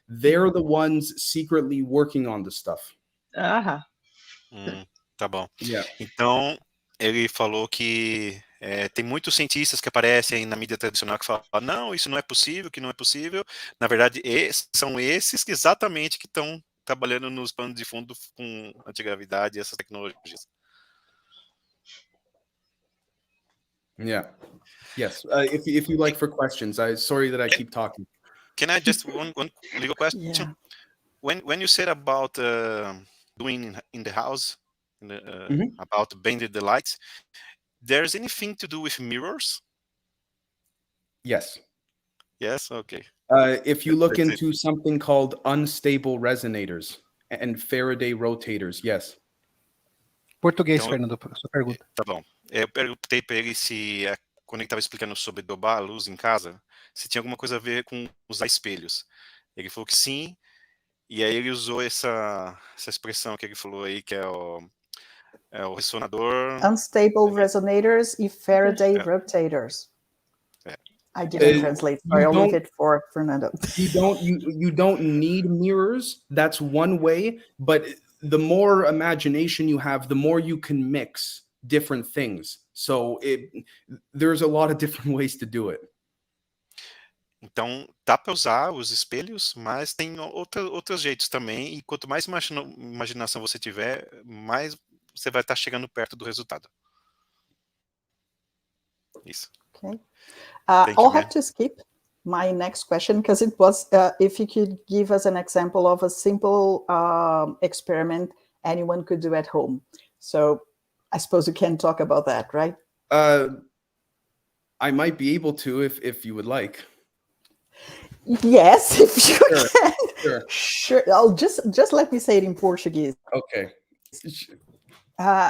they're the ones secretly working on the stuff. Tá bom. Yeah. Então, ele falou que tem muitos cientistas que aparecem na mídia tradicional que falam, não, isso não é possível, que não é possível. Na verdade, são esses que exatamente que estão trabalhando nos panos de fundo com antigravidade e essas tecnologias. Yeah. Yes. If you like for questions, sorry that I keep talking. Can I just one legal question? Yeah. When you said about doing in the house, about bending the lights, there's anything to do with mirrors? Yes. Yes. Okay. If you look into something called unstable resonators and Faraday rotators, yes. Português, Então, Fernando, sua pergunta. Tá bom. Eu perguntei para ele se, quando ele estava explicando sobre dobrar a luz em casa, se tinha alguma coisa a ver com usar espelhos. Ele falou que sim, e aí ele usou essa expressão que ele falou aí, que é o ressonador. Unstable resonators e Faraday rotators. I didn't translate. Sorry, I'll leave it for Fernando. You don't need mirrors. That's one way, but the more imagination you have, the more you can mix different things. So there's a lot of different ways to do it. Então, dá para usar os espelhos, mas tem outros jeitos também, e quanto mais imaginação você tiver, mais você vai estar chegando perto do resultado. Isso. Okay. I'll have to skip my next question because it was if you could give us an example of a simple experiment anyone could do at home. So I suppose you can talk about that, right? I might be able to if you would like. Yes, if you can. Sure. I'll just let me say it in Portuguese. Okay.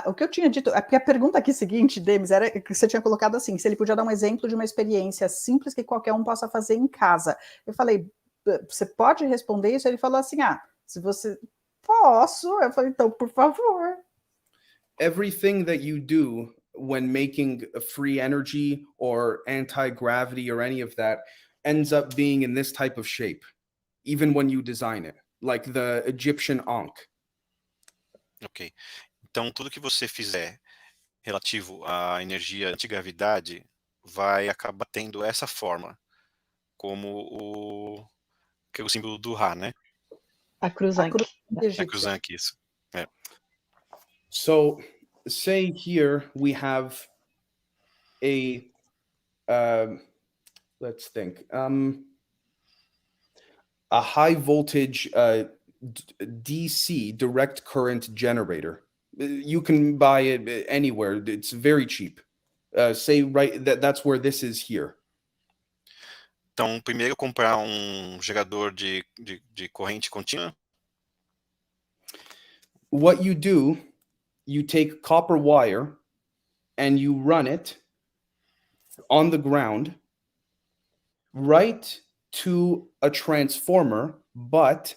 O que eu tinha dito, porque a pergunta aqui seguinte, Demis, era que você tinha colocado assim, se ele podia dar um exemplo de uma experiência simples que qualquer um possa fazer em casa. Eu falei, você pode responder isso? Ele falou assim, se você... Posso. Eu falei, então, por favor. Everything that you do when making a free energy or anti-gravity or any of that ends up being in this type of shape, even when you design it, like the Egyptian Ankh. Ok. Então, tudo que você fizer relativo à energia antigravidade vai acabar tendo essa forma, como que é o símbolo do Ra, né? A cruzanque. A cruzanque, isso. So, say here we have a, let's think, a high voltage DC, direct current generator. You can buy it anywhere. It's very cheap. Say that's where this is here. Então, primeiro comprar gerador de corrente contínua. What you do, you take copper wire and you run it on the ground right to a transformer, but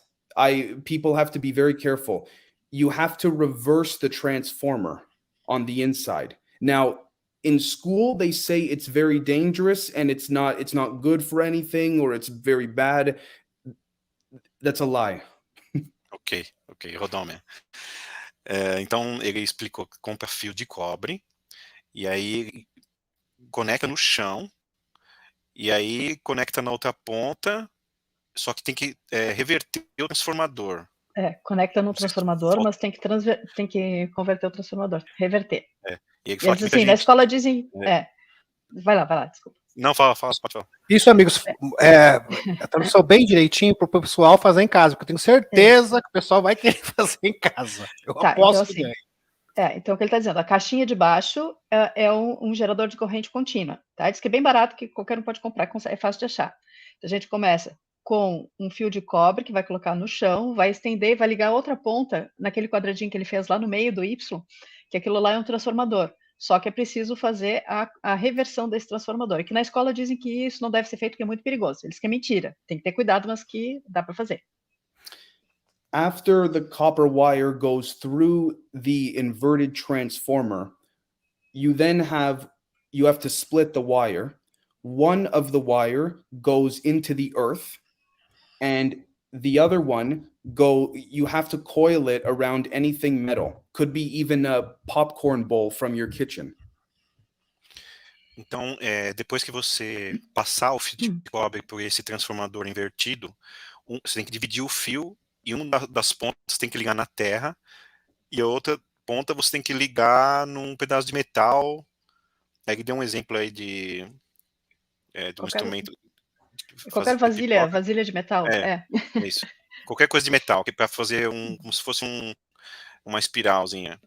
people have to be very careful. you have to reverse the transformer on the inside. Now, in school, they say it's very dangerous and it's not good for anything, or it's very bad. That's a lie. Ok, Rodômia. Então, ele explicou que compra fio de cobre, e aí conecta no chão, e aí conecta na outra ponta, só que tem que reverter o transformador. Conecta no transformador, mas tem que converter o transformador, reverter. E ele E fala eles, que assim, na escola dizem... Vai lá, desculpa. Não, fala, pode falar. Isso, amigos, a tradução bem direitinho para o pessoal fazer em casa, porque eu tenho certeza que o pessoal vai querer fazer em casa. Eu aposto então, que assim, então o que ele está dizendo, a caixinha de baixo é um gerador de corrente contínua, tá? Diz que é bem barato, que qualquer um pode comprar, é fácil de achar. Então, a gente começa com um fio de cobre que vai colocar no chão, vai estender, vai ligar a outra ponta naquele quadradinho que ele fez lá no meio do Y, que aquilo lá é um transformador. Só que é preciso fazer a reversão desse transformador. E que na escola dizem que isso não deve ser feito porque é muito perigoso. Eles que é mentira. Tem que ter cuidado, mas que dá para fazer. After the copper wire goes through the inverted transformer, you have to split the wire. One of the wire goes into the earth, and the other one you have to coil it around anything metal. Could be even a popcorn bowl from your kitchen. Então, depois que você passar o fio de cobre por esse transformador invertido, você tem que dividir o fio, e uma das pontas tem que ligar na terra, e a outra ponta você tem que ligar num pedaço de metal. Aí ele deu um exemplo aí de um instrumento. Qualquer vasilha de metal. É isso. Qualquer coisa de metal, que é para fazer como se fosse uma espiralzinha.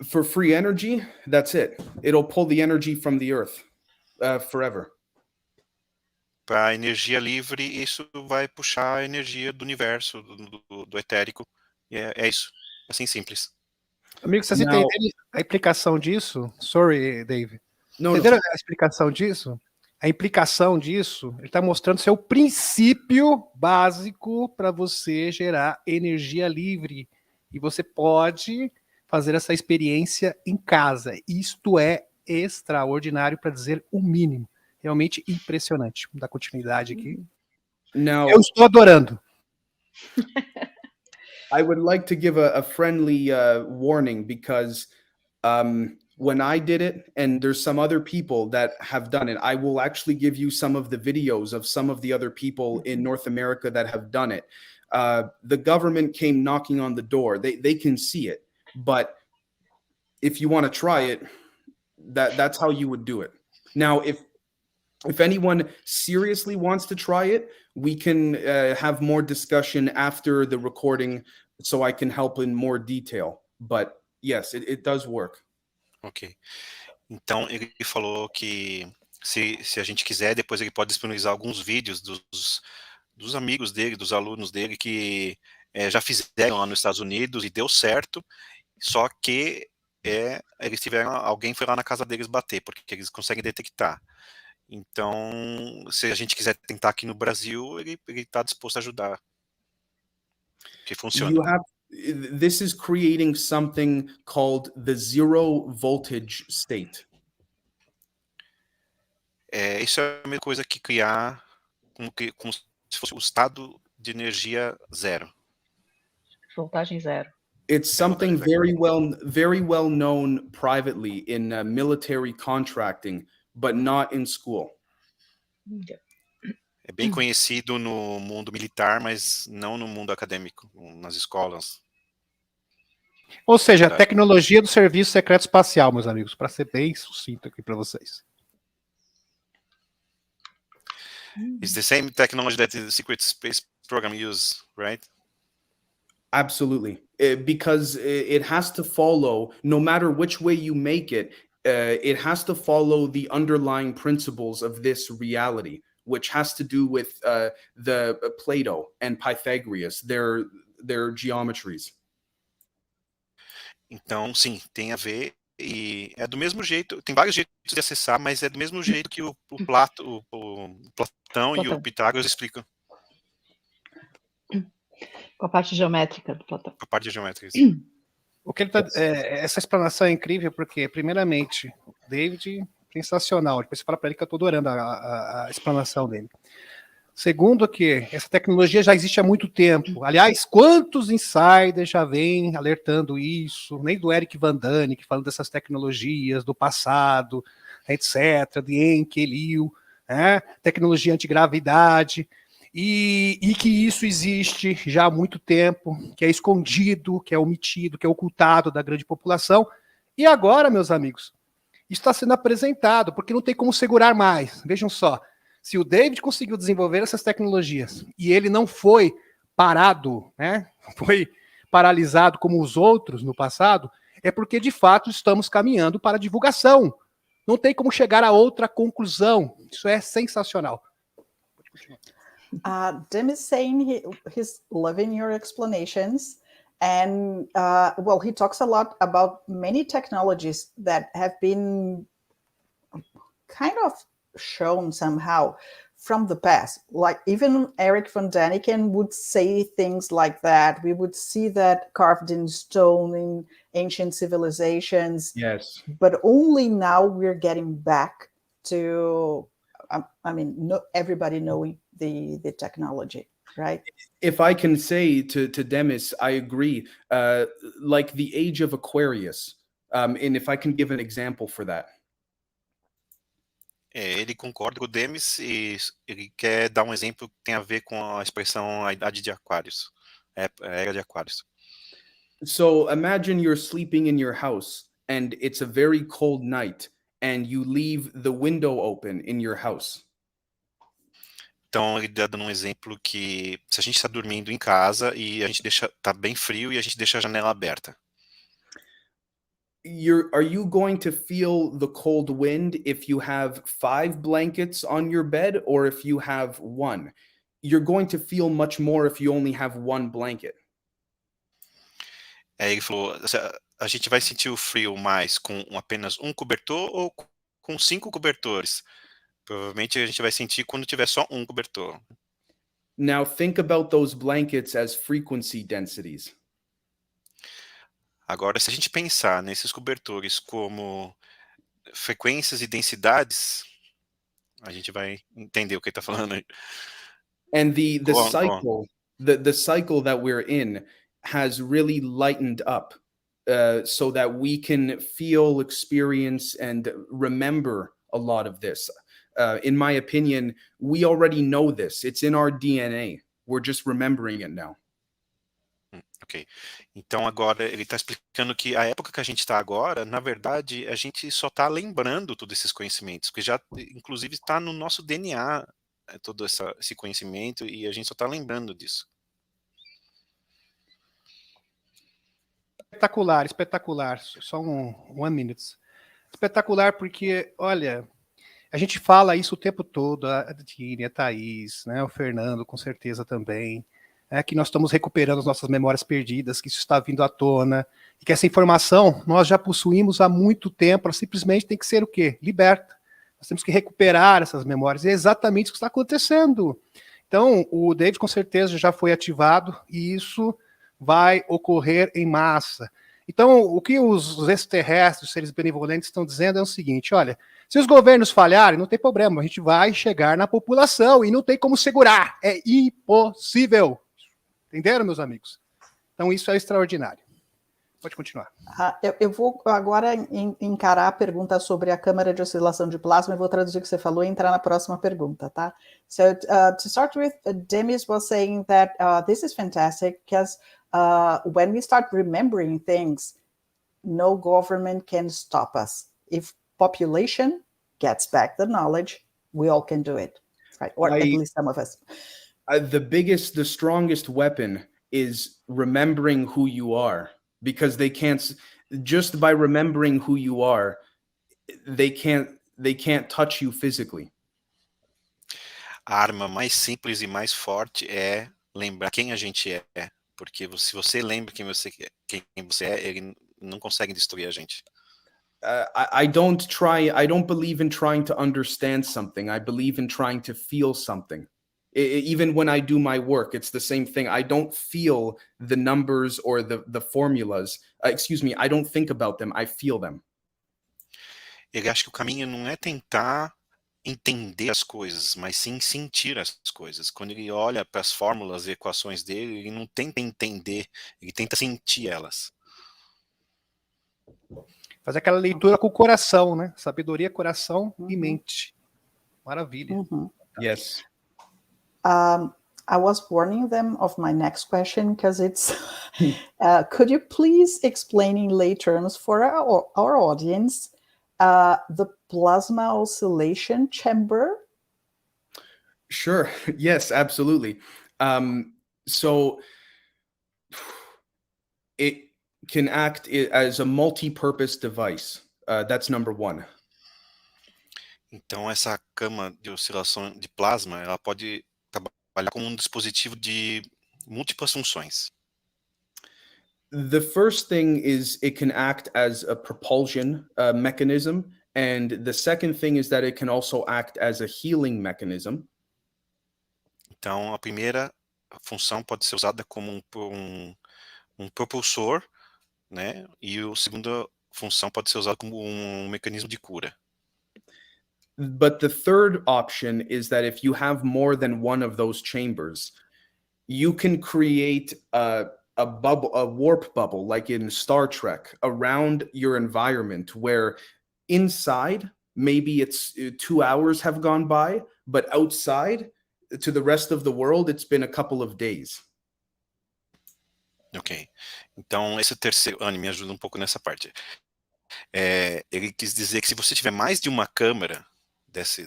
For free energy, that's it. It'll pull the energy from the earth forever. Para energia livre, isso vai puxar a energia do universo, do etérico. E é isso. Assim simples. Amigo, vocês entenderam a implicação disso? Sorry, Dave. Entenderam a explicação disso? A implicação disso, ele está mostrando seu princípio básico para você gerar energia livre. E você pode fazer essa experiência em casa. Isto é extraordinário, para dizer o mínimo. Realmente impressionante. Vamos dar continuidade aqui. Eu estou adorando. I would like to give a friendly warning, because when I did it, and there's some other people that have done it, I will actually give you some of the videos of some of the other people in North America that have done it. The government came knocking on the door. They can see it, but if you want to try it, that's how you would do it. Now, if anyone seriously wants to try it, we can have more discussion after the recording, so I can help in more detail. But yes, it does work. Ok. Então, ele falou que se a gente quiser, depois ele pode disponibilizar alguns vídeos dos amigos dele, dos alunos dele, que já fizeram lá nos Estados Unidos e deu certo, só que eles tiveram, alguém foi lá na casa deles bater, porque eles conseguem detectar. Então, se a gente quiser tentar aqui no Brasil, ele está disposto a ajudar. Que funciona. This is creating something called the zero voltage state. Isso é a mesma coisa que criar como se fosse o estado de energia zero. Voltagem zero. It's something very well known privately in military contracting, but not in school. É bem conhecido no mundo militar, mas não no mundo acadêmico, nas escolas. Ou seja, a tecnologia do Serviço Secreto Espacial, meus amigos, para ser bem sucinto aqui para vocês. It's the same technology that the secret space program uses, right? Absolutely, because it has to follow, no matter which way you make it, it has to follow the underlying principles of this reality, which has to do with the Plato and Pythagoras, their geometries. Então, sim, tem a ver, e é do mesmo jeito, tem vários jeitos de acessar, mas é do mesmo jeito que o Platão e o Pitágoras explicam. Com a parte geométrica do Platão. A parte geométrica. Isso. O que ele tá, essa explanação é incrível porque, primeiramente, David, sensacional. Depois você fala para ele que eu estou adorando a explanação dele. Segundo, que essa tecnologia já existe há muito tempo. Aliás, quantos insiders já vêm alertando isso? Nem do Eric Van Daniken, falando dessas tecnologias do passado, etc., de Encke, Liu, né? Tecnologia antigravidade. E que isso existe já há muito tempo, que é escondido, que é omitido, que é ocultado da grande população. E agora, meus amigos, isso está sendo apresentado, porque não tem como segurar mais. Vejam só, se o David conseguiu desenvolver essas tecnologias e ele não foi parado, né, foi paralisado como os outros no passado, é porque, de fato, estamos caminhando para a divulgação. Não tem como chegar a outra conclusão. Isso é sensacional. Pode continuar. Dim is saying he's loving your explanations, and well, he talks a lot about many technologies that have been kind of shown somehow from the past. Like even Eric Van Daniken would say things like that. We would see that carved in stone in ancient civilizations. Yes. But only now we're getting back to, I mean, everybody knowing the technology, right? If I can say to Demis, I agree. Like the age of Aquarius, and if I can give an example for that. Ele concorda com o Demis e ele quer dar um exemplo que tem a ver com a expressão a idade de Aquários, a era de Aquários. So imagine you're sleeping in your house and it's a very cold night and you leave the window open in your house. Então ele dá dando um exemplo que se a gente está dormindo em casa e a gente tá bem frio e a gente deixa a janela aberta. Are you going to feel the cold wind if you have 5 blankets on your bed or if you have 1? You're going to feel much more if you only have 1 blanket. Ele falou, a gente vai sentir o frio mais com apenas um cobertor ou com 5 cobertores? Provavelmente a gente vai sentir quando tiver só um cobertor. Now think about those blankets as frequency densities. Agora, se a gente pensar nesses cobertores como frequências e densidades, a gente vai entender o que ele está falando aí. And the cycle, the cycle that we're in has really lightened up so that we can feel, experience, and remember a lot of this. In my opinion, we already know this. It's in our DNA. We're just remembering it now. Ok. Então agora ele está explicando que a época que a gente está agora, na verdade, a gente só está lembrando todos esses conhecimentos, que já, inclusive, está no nosso DNA, todo esse conhecimento, e a gente só está lembrando disso. Espetacular, espetacular. Só one minute. Espetacular porque, olha, a gente fala isso o tempo todo, a Dini, a Thaís, né, o Fernando, com certeza também, que nós estamos recuperando as nossas memórias perdidas, que isso está vindo à tona, e que essa informação nós já possuímos há muito tempo, ela simplesmente tem que ser o quê? Liberta. Nós temos que recuperar essas memórias, e é exatamente o que está acontecendo. Então, o David com certeza já foi ativado, e isso vai ocorrer em massa. Então, o que os extraterrestres, os seres benevolentes estão dizendo é o seguinte, olha, se os governos falharem, não tem problema, a gente vai chegar na população e não tem como segurar, é impossível. Entenderam, meus amigos? Então, isso é extraordinário. Pode continuar. Eu vou agora encarar a pergunta sobre a câmara de oscilação de plasma e vou traduzir o que você falou e entrar na próxima pergunta, tá? So, to start with, Demis was saying that this is fantastic because when we start remembering things, no government can stop us. If population gets back the knowledge, we all can do it, right? Or at least some of us. The strongest weapon is remembering who you are, because they can't, just by remembering who you are, they can't touch you physically. A arma mais simples e mais forte é lembrar quem a gente é, porque se você lembra quem você é, ele não consegue destruir a gente. I don't believe in trying to understand something. I believe in trying to feel something. Even when I do my work, it's the same thing. I don't feel the numbers or the formulas. Excuse me, I don't think about them, I feel them. Ele acha que o caminho não é tentar entender as coisas, mas sim sentir as coisas. Quando ele olha para as fórmulas e equações dele, ele não tenta entender, ele tenta sentir elas. Fazer aquela leitura com o coração, né? Sabedoria, coração e mente. Maravilha. Yes. I was warning them of my next question because it's, could you please explain in lay terms for our audience the plasma oscillation chamber? Sure. Yes, absolutely. So it can act as a multi-purpose device. That's number one. Então, essa cama de oscilação de plasma, ela pode trabalhar como um dispositivo de múltiplas funções. The first thing is it can act as a propulsion mechanism, and the second thing is that it can also act as a healing mechanism. Então, a primeira função pode ser usada como um propulsor, né? E a segunda função pode ser usada como um mecanismo de cura. But the third option is that if you have more than one of those chambers, you can create a bubble, a warp bubble, like in Star Trek, around your environment, where inside maybe it's 2 hours have gone by, but outside to the rest of the world it's been a couple of days. Ok. Então, esse terceiro... Anne, me ajuda um pouco nessa parte. Ele quis dizer que se você tiver mais de uma câmara dessa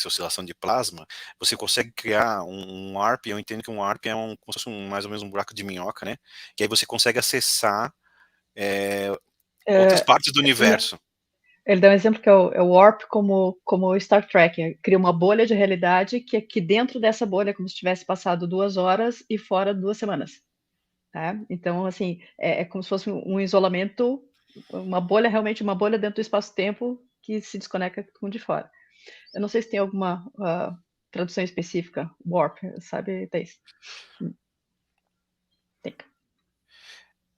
oscilação de plasma, você consegue criar um warp. Eu entendo que um warp é como se fosse mais ou menos um buraco de minhoca, né? Que aí você consegue acessar outras partes do universo. Ele dá um exemplo que é o Warp como Star Trek. Cria uma bolha de realidade que aqui dentro dessa bolha é como se tivesse passado 2 horas e fora 2 semanas. Tá? Então, assim, é como se fosse um isolamento, uma bolha, realmente uma bolha dentro do espaço-tempo que se desconecta com o de fora. Eu não sei se tem alguma tradução específica, Warp, sabe, Thaís? Tem.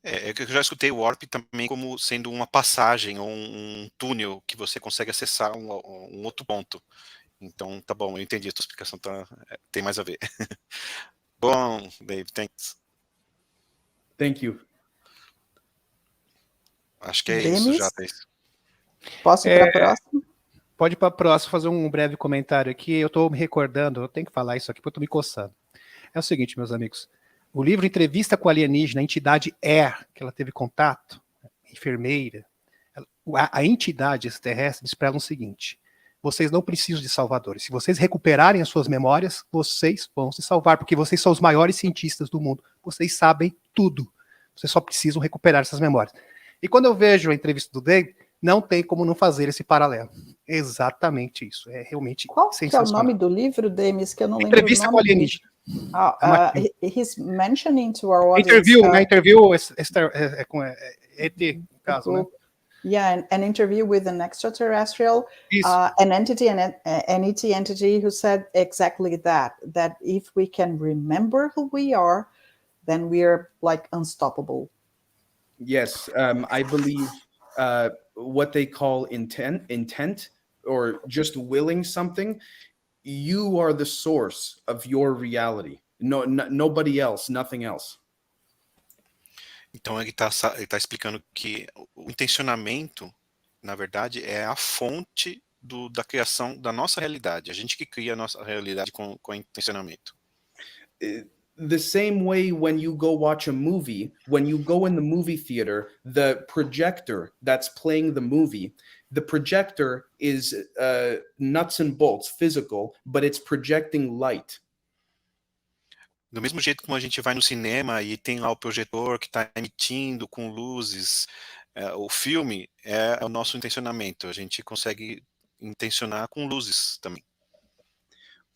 Eu já escutei o Warp também como sendo uma passagem ou um túnel que você consegue acessar um outro ponto. Então, tá bom, eu entendi, a tua explicação tem mais a ver. Bom, Dave, thanks. Thank you. Acho que é Demis? isso já, Thaís. Posso ir para a próxima? Pode ir para a próxima, fazer um breve comentário aqui. Eu estou me recordando, eu tenho que falar isso aqui porque eu estou me coçando. É o seguinte, meus amigos. O livro Entrevista com a Alienígena, a entidade que ela teve contato, enfermeira, a entidade extraterrestre diz para ela o seguinte: vocês não precisam de salvadores. Se vocês recuperarem as suas memórias, vocês vão se salvar, porque vocês são os maiores cientistas do mundo. Vocês sabem tudo. Vocês só precisam recuperar essas memórias. E quando eu vejo a entrevista do Dave, não tem como não fazer esse paralelo. Exatamente isso. É realmente Qual que é o sensacional. nome do livro, Demis, que eu não lembro Entrevista o com nome? alienígena. He's mentioning to our audience... Interview com ET, no caso, né? Yeah, an interview with an extraterrestrial, an entity, an ET entity who said exactly that if we can remember who we are, then we are like unstoppable. Yes, I believe what they call intent, or just willing something. You are the source of your reality. Nobody else, nothing else. Então ele tá explicando que o intencionamento, na verdade, é a fonte da criação da nossa realidade. A gente que cria a nossa realidade com intencionamento. The same way when you go watch a movie, when you go in the movie theater, the projector that's playing the movie, the projector is nuts and bolts, physical, but it's projecting light. Do mesmo jeito como a gente vai no cinema e tem lá o projetor que está emitindo com luzes, o filme é o nosso intencionamento. A gente consegue intencionar com luzes também.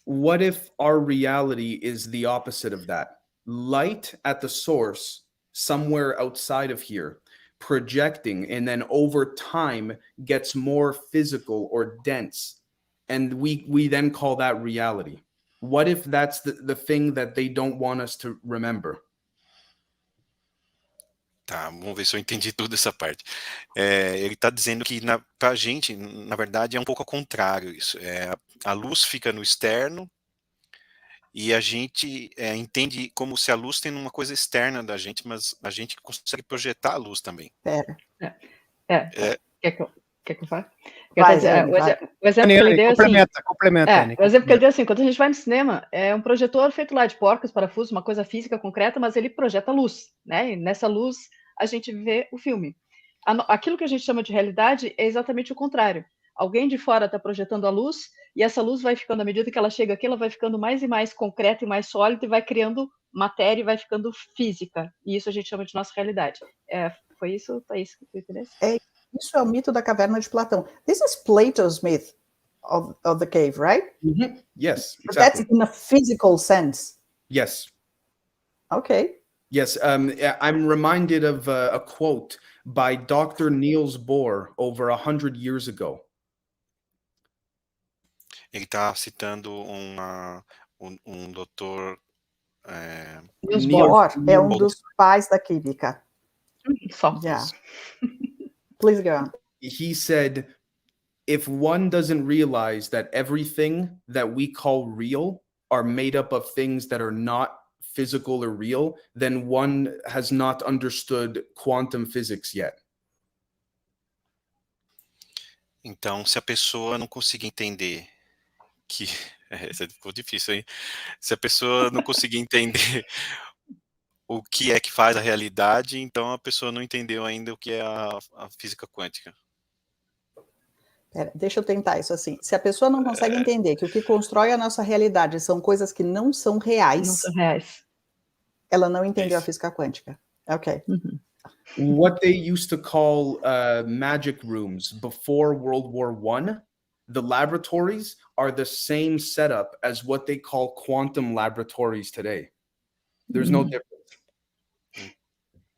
What if our reality is the opposite of that? Light at the source, somewhere outside of here, projecting, and then over time gets more physical or dense. And we then call that reality. What if that's the thing that they don't want us to remember? Tá, vamos ver se eu entendi tudo essa parte. Ele está dizendo que para a gente, na verdade, é um pouco ao contrário isso. A luz fica no externo e a gente entende como se a luz tem uma coisa externa da gente, mas a gente consegue projetar a luz também. Pera. Quer que eu fale? Vai, O exemplo que ele deu complementa, Anny. o exemplo que ele deu assim, quando a gente vai no cinema, é um projetor feito lá de porcos, parafusos, uma coisa física concreta, mas ele projeta luz, né? E nessa luz a gente vê o filme. Aquilo que a gente chama de realidade é exatamente o contrário. Alguém de fora está projetando a luz e essa luz vai ficando, à medida que ela chega aqui, ela vai ficando mais e mais concreta e mais sólida e vai criando matéria e vai ficando física. E isso a gente chama de nossa realidade. Foi isso, Thaís, que tu entendeu? Isso é o mito da caverna de Platão. This is Plato's myth of the cave, right? Mm-hmm. Yes, But exactly. that's in a physical sense. Yes. Okay. Yes, I'm reminded of a quote by Dr. Niels Bohr over 100 years ago. Ele está citando um doutor... Niels Bohr é um dos pais da química. Só. Yeah. Please go on. He said, if one doesn't realize that everything that we call real are made up of things that are not physical or real, then one has not understood quantum physics yet. Então, se a pessoa não conseguir entender que... ficou difícil, hein? Se a pessoa não conseguir entender o que é que faz a realidade, então a pessoa não entendeu ainda o que é a física quântica. Pera, deixa eu tentar isso assim. Se a pessoa não consegue entender que o que constrói a nossa realidade são coisas que não são reais, ela não entendeu a física quântica. Ok. Uhum. What they used to call magic rooms before World War I, the laboratories are the same setup as what they call quantum laboratories today. There's no difference.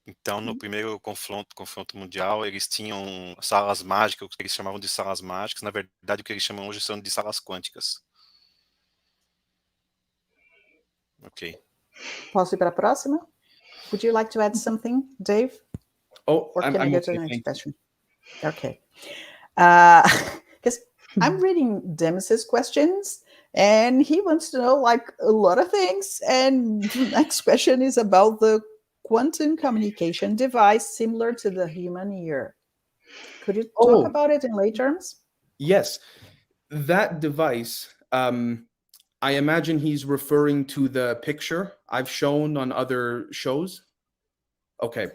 Então, no primeiro confronto mundial, eles tinham salas mágicas, o que eles chamavam de salas mágicas. Na verdade, o que eles chamam hoje são de salas quânticas. Ok. Posso ir para a próxima? Would you like to add something, Dave? Oh, Or can I I'm go to the okay, next thank you. question? Okay. Because I'm reading Demis's questions, and he wants to know like a lot of things. And the next question is about the quantum communication device similar to the human ear. Could you talk about it in lay terms? Yes, that device, I imagine he's referring to the picture I've shown on other shows. Okay.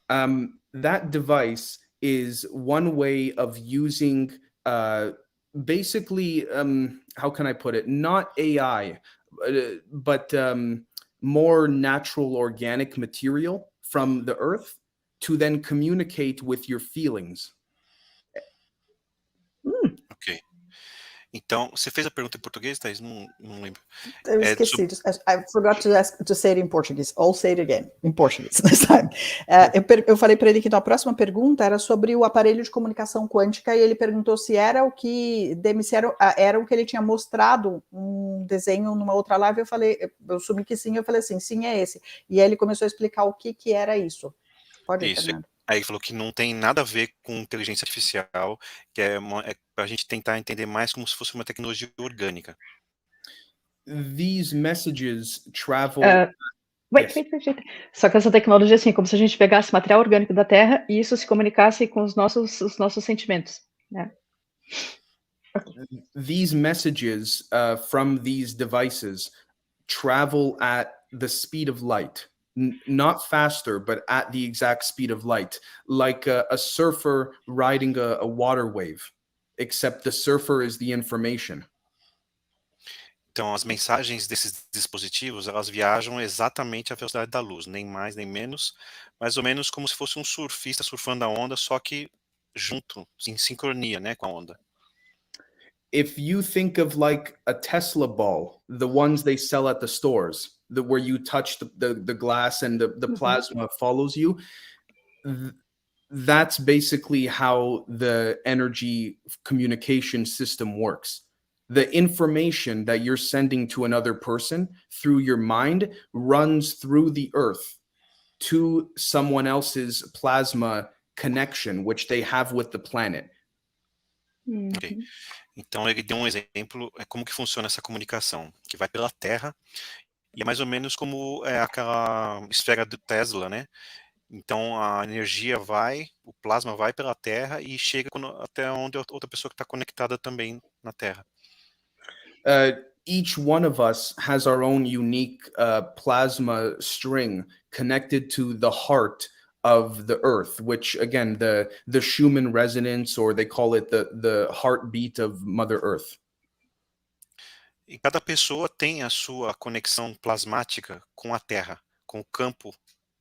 That device is one way of using basically, how can I put it? Not AI, but more natural organic material from the earth to then communicate with your feelings. Ok. Então, você fez a pergunta em português, Thaís? Não lembro. Eu esqueci. I forgot to say it in Portuguese. I'll say it again, in Portuguese this time. Eu falei para ele que a próxima pergunta era sobre o aparelho de comunicação quântica e ele perguntou se era o que Demis era o que ele tinha mostrado um desenho numa outra live. Eu assumi que sim, eu falei assim, sim, é esse. E aí ele começou a explicar o que era isso. Pode ir, Fernando. Aí ele falou que não tem nada a ver com inteligência artificial, que é para a gente tentar entender mais como se fosse uma tecnologia orgânica. These messages travel... Wait. Só que essa tecnologia, assim, como se a gente pegasse material orgânico da Terra e isso se comunicasse com os nossos sentimentos, né? These messages from these devices travel at the speed of light. Not faster, but at the exact speed of light, like a surfer riding a water wave, except the surfer is the information. Então, as mensagens desses dispositivos, elas viajam exatamente à velocidade da luz, nem mais nem menos, mais ou menos como se fosse um surfista surfando a onda, só que junto, em sincronia, né, com a onda. If you think of like a Tesla ball, the ones they sell at the stores, where you touch the glass and the plasma follows you, that's basically how the energy communication system works. The information that you're sending to another person through your mind runs through the earth to someone else's plasma connection, which they have with the planet. Ok. Então ele deu um exemplo, como que funciona essa comunicação, que vai pela Terra, e é mais ou menos como aquela esfera do Tesla, né? Então a energia vai, o plasma vai pela Terra e chega até onde a outra pessoa que está conectada também na Terra. Each one of us has our own unique plasma string connected to the heart of the earth, which again, the Schumann resonance, or they call it the heartbeat of Mother Earth. E cada pessoa tem a sua conexão plasmática com a Terra, com o campo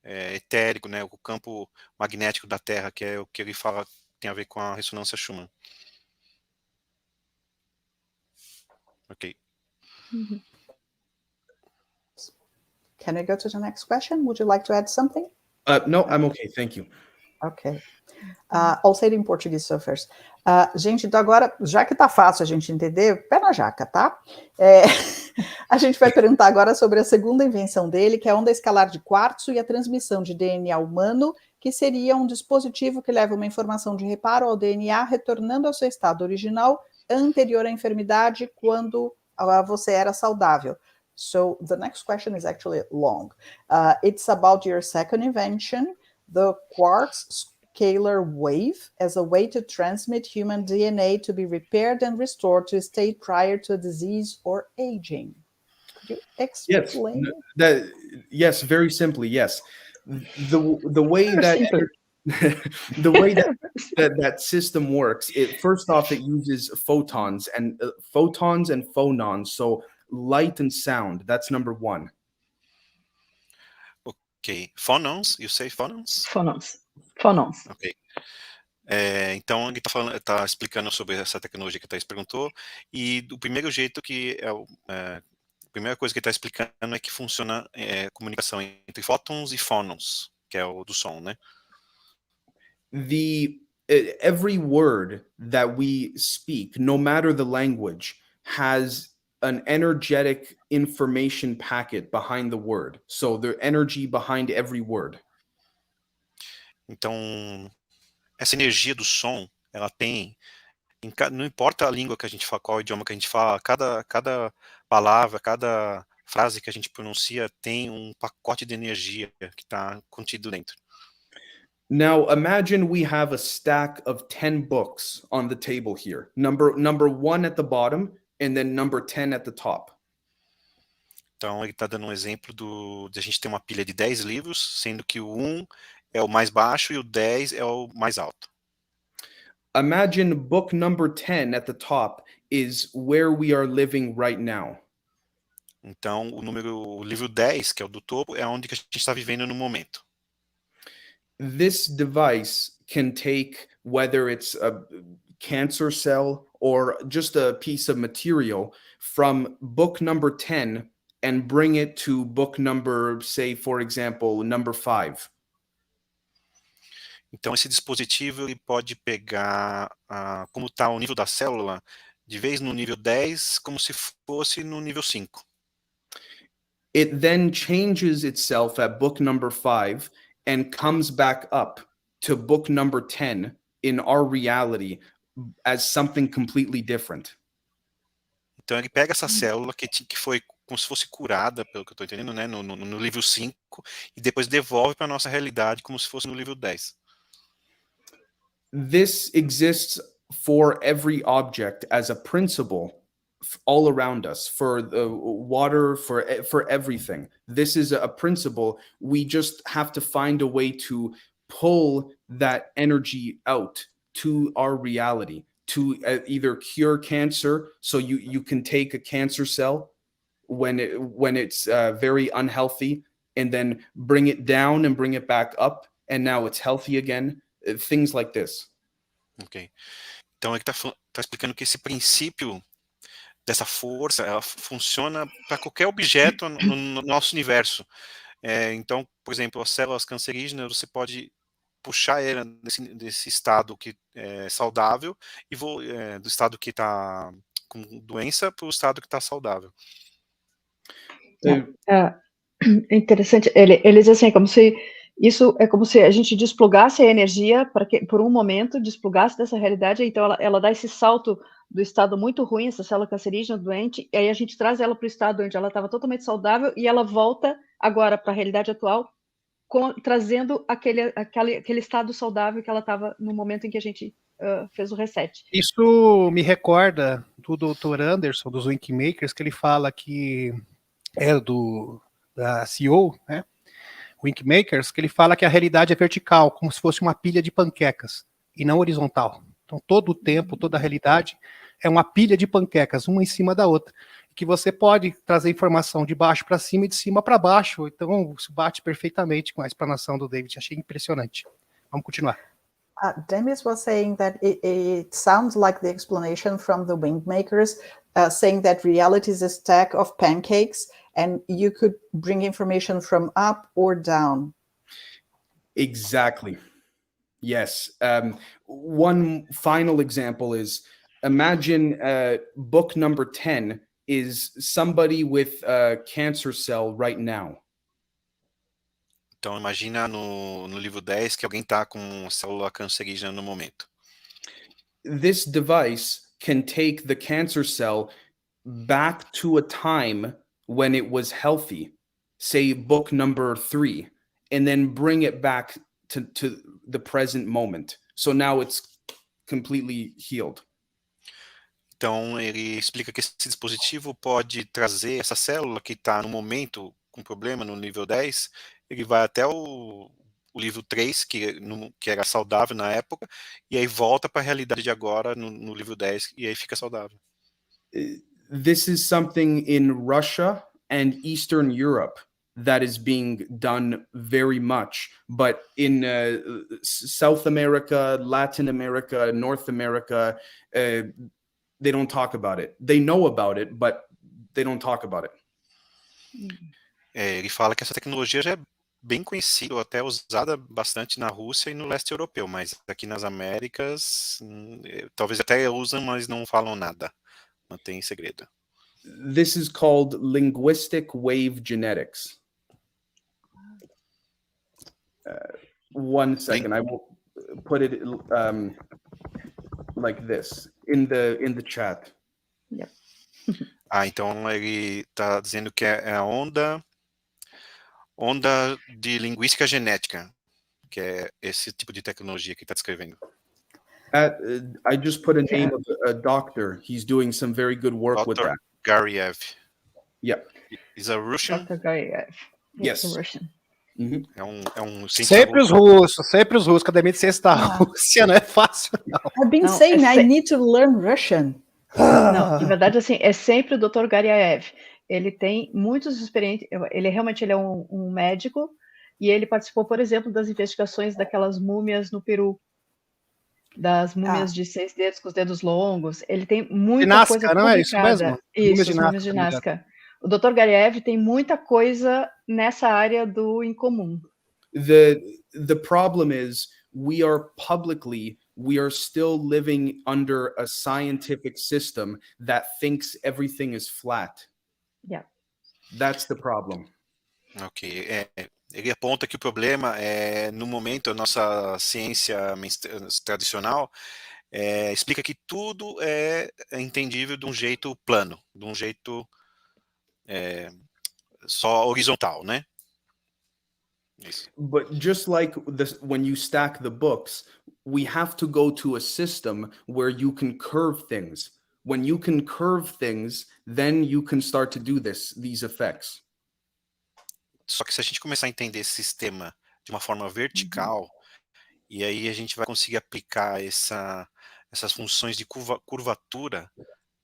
etérico, né, o campo magnético da Terra, que é o que ele fala, tem a ver com a ressonância Schumann. Ok. Can I go to the next question? Would you like to add something? No, I'm okay, thank you. Ok. I'll say it in Portuguese so first. Gente, então agora, já que tá fácil a gente entender, pé na jaca, tá? A gente vai perguntar agora sobre a segunda invenção dele, que é a onda escalar de quartzo e a transmissão de DNA humano, que seria um dispositivo que leva uma informação de reparo ao DNA, retornando ao seu estado original anterior à enfermidade, quando você era saudável. So the next question is actually long. It's about your second invention, the quartz scalar wave, as a way to transmit human DNA to be repaired and restored to a state prior to a disease or aging. Could you explain? Yes, very simply, yes. The way that Simply. the way that system works, first off, it uses photons and phonons, so light and sound. That's number one. Ok. Phonons, you say phonons? Phonons. Ok. Então ele está explicando sobre essa tecnologia que a Thais perguntou, e do primeiro jeito que a primeira coisa que ele está explicando é que funciona comunicação entre fótons e phonons, que é o do som, né? Every word that we speak, no matter the language, has an energetic information packet behind the word. So the energy behind every word. Então essa energia do som, ela tem, não importa a língua que a gente fala, qual idioma que a gente fala, cada palavra, cada frase que a gente pronuncia tem um pacote de energia que está contido dentro. Now imagine we have a stack of 10 books on the table here. Number 1 at the bottom and then number 10 at the top. Então ele está dando um exemplo de a gente ter uma pilha de 10 livros, sendo que o 1 é o mais baixo e o 10 é o mais alto. Imagine book number 10 at the top is where we are living right now. Então o livro 10, que é o do topo, é onde que a gente está vivendo no momento. This device can take, whether it's a cancer cell or just a piece of material, from book number 10 and bring it to book number, say, for example, number 5. Então esse dispositivo ele pode pegar como está o nível da célula, de vez no nível 10, como se fosse no nível 5. It then changes itself at book number 5 and comes back up to book number 10 in our reality as something completely different. Então ele pega essa célula que foi como se fosse curada, pelo que eu estou entendendo, né, no nível 5, e depois devolve para a nossa realidade como se fosse no nível 10. This exists for every object as a principle all around us, for the water, for everything. This is a principle. We just have to find a way to pull that energy out to our reality, to either cure cancer. So you can take a cancer cell when it's very unhealthy, and then bring it down and bring it back up, and now it's healthy again. Things like this. Ok. Então ele está explicando que esse princípio dessa força, ela funciona para qualquer objeto no nosso universo. Então, por exemplo, as células cancerígenas, você pode puxar ela desse estado que é saudável e do estado que está com doença para o estado que está saudável. É interessante. Ele diz assim, isso é como se a gente desplugasse a energia para que, por um momento, desplugasse dessa realidade. Então, ela dá esse salto do estado muito ruim, essa célula cancerígena doente, e aí a gente traz ela para o estado onde ela estava totalmente saudável e ela volta agora para a realidade atual, trazendo aquele estado saudável que ela estava no momento em que a gente fez o reset. Isso me recorda do Dr. Anderson, dos Winkmakers, que ele fala que da CEO, né? Winkmakers, que ele fala que a realidade é vertical, como se fosse uma pilha de panquecas, e não horizontal. Então, todo o tempo, toda a realidade é uma pilha de panquecas, uma em cima da outra, que você pode trazer informação de baixo para cima e de cima para baixo. Então, isso bate perfeitamente com a explanação do David. Achei impressionante. Vamos continuar. Demis was saying that it sounds like the explanation from the Winkmakers, saying that reality is a stack of pancakes and you could bring information from up or down. Exactly. Yes. One final example is, imagine book number 10 is somebody with a cancer cell right now. Então, imagina no livro 10 que alguém está com célula cancerígena no momento. This device can take the cancer cell back to a time when it was healthy, say book number 3, and then bring it back to the present moment. So now it's completely healed. Então, ele explica que esse dispositivo pode trazer essa célula que está no momento com problema no nível 10, ele vai até o livro 3, que era saudável na época, e aí volta para a realidade de agora no livro 10, e aí fica saudável. This is something in Russia and Eastern Europe that is being done very much, but in South America, Latin America, North America, they don't talk about it. They know about it, but they don't talk about it. Ele fala que essa tecnologia já é bem conhecida, até usada bastante na Rússia e no leste europeu, mas aqui nas Américas, talvez até usam, mas não falam nada. Mantém em segredo. This is called linguistic wave genetics. One second, I will put it like this in the chat. Yep. Então ele está dizendo que é a onda de linguística genética, que é esse tipo de tecnologia que está descrevendo. I just put a name of a doctor. He's doing some very good work with that. Gariev. Yeah. He's a Russian? Dr. Gariev. Yes. Russian. Mm-hmm. É um sempre os russos. Academia de Ciências da Rússia não é fácil, não. I've been saying I need to learn Russian. Não, na verdade, assim, é sempre o Dr. Gariev. Ele tem muitos experiências, ele é um médico, e ele participou, por exemplo, das investigações daquelas múmias no Peru, das múmias de 6 dedos com os dedos longos. Ele tem muita coisa publicada. Não é isso mesmo? Isso, múmias de Nazca. O Dr. Gariev tem muita coisa nessa área do incomum. The problem is we are still living under a scientific system that thinks everything is flat. Yeah. That's the problem. Ok. Ele aponta que o problema é, no momento, a nossa ciência tradicional explica que tudo é entendível de um jeito plano, de um jeito só horizontal, né? Isso. But just like when you stack the books, we have to go to a system where you can curve things. When you can curve things, then you can start to do these effects. Só que se a gente começar a entender esse sistema de uma forma vertical, e aí a gente vai conseguir aplicar essas funções de curvatura,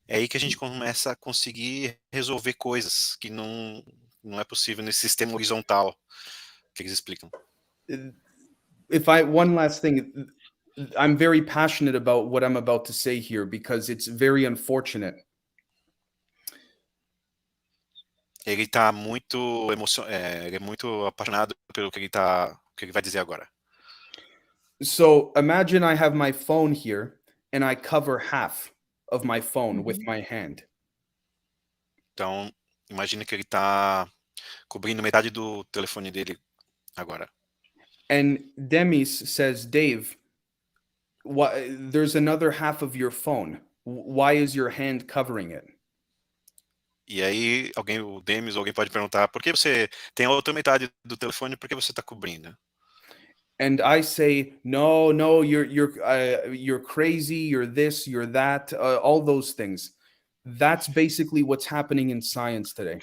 é aí que a gente começa a conseguir resolver coisas que não é possível nesse sistema horizontal que eles explicam. One last thing, I'm very passionate about what I'm about to say here because it's very unfortunate. Ele está muito ele é muito apaixonado pelo que ele vai dizer agora. So imagine I have my phone here and I cover half. of my phone with my hand. Então, imagina que ele está cobrindo metade do telefone dele agora. And Demis says, Dave, there's another half of your phone. Why is your hand covering it? E aí, o Demis, alguém pode perguntar, por que você tem a outra metade do telefone, por que você está cobrindo? And I say, no, you're crazy, you're this, you're that, all those things. That's basically what's happening in science today.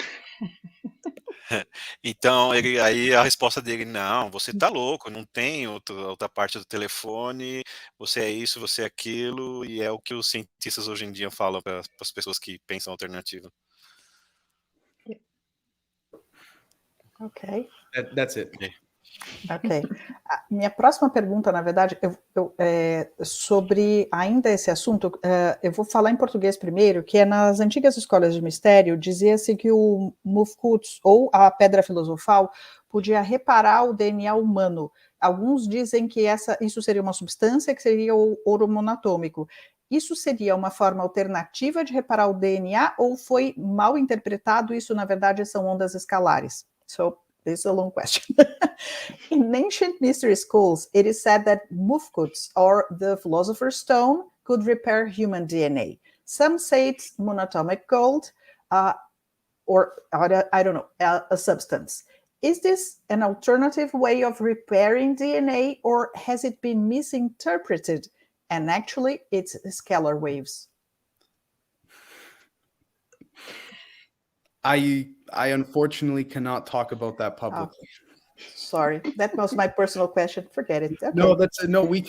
Então, aí a resposta dele, não, você tá louco, não tem outra parte do telefone, você é isso, você é aquilo, e é o que os cientistas hoje em dia falam para as pessoas que pensam alternativa. Ok. That's it. Ok. A minha próxima pergunta, na verdade, sobre ainda esse assunto, eu vou falar em português primeiro, que é nas antigas escolas de mistério, dizia-se que o Mufkuts, ou a pedra filosofal, podia reparar o DNA humano. Alguns dizem que isso seria uma substância, que seria o ouro monatômico. Isso seria uma forma alternativa de reparar o DNA, ou foi mal interpretado? Isso, na verdade, são ondas escalares. So, this is a long question. In ancient mystery schools, it is said that Mufkuts, or the philosopher's stone, could repair human DNA. Some say it's monatomic gold, or I don't know, a substance. Is this an alternative way of repairing DNA, or has it been misinterpreted? And actually, it's scalar waves. I unfortunately cannot talk about that publicly. Sorry, that was my personal question. Forget it. Okay. No. We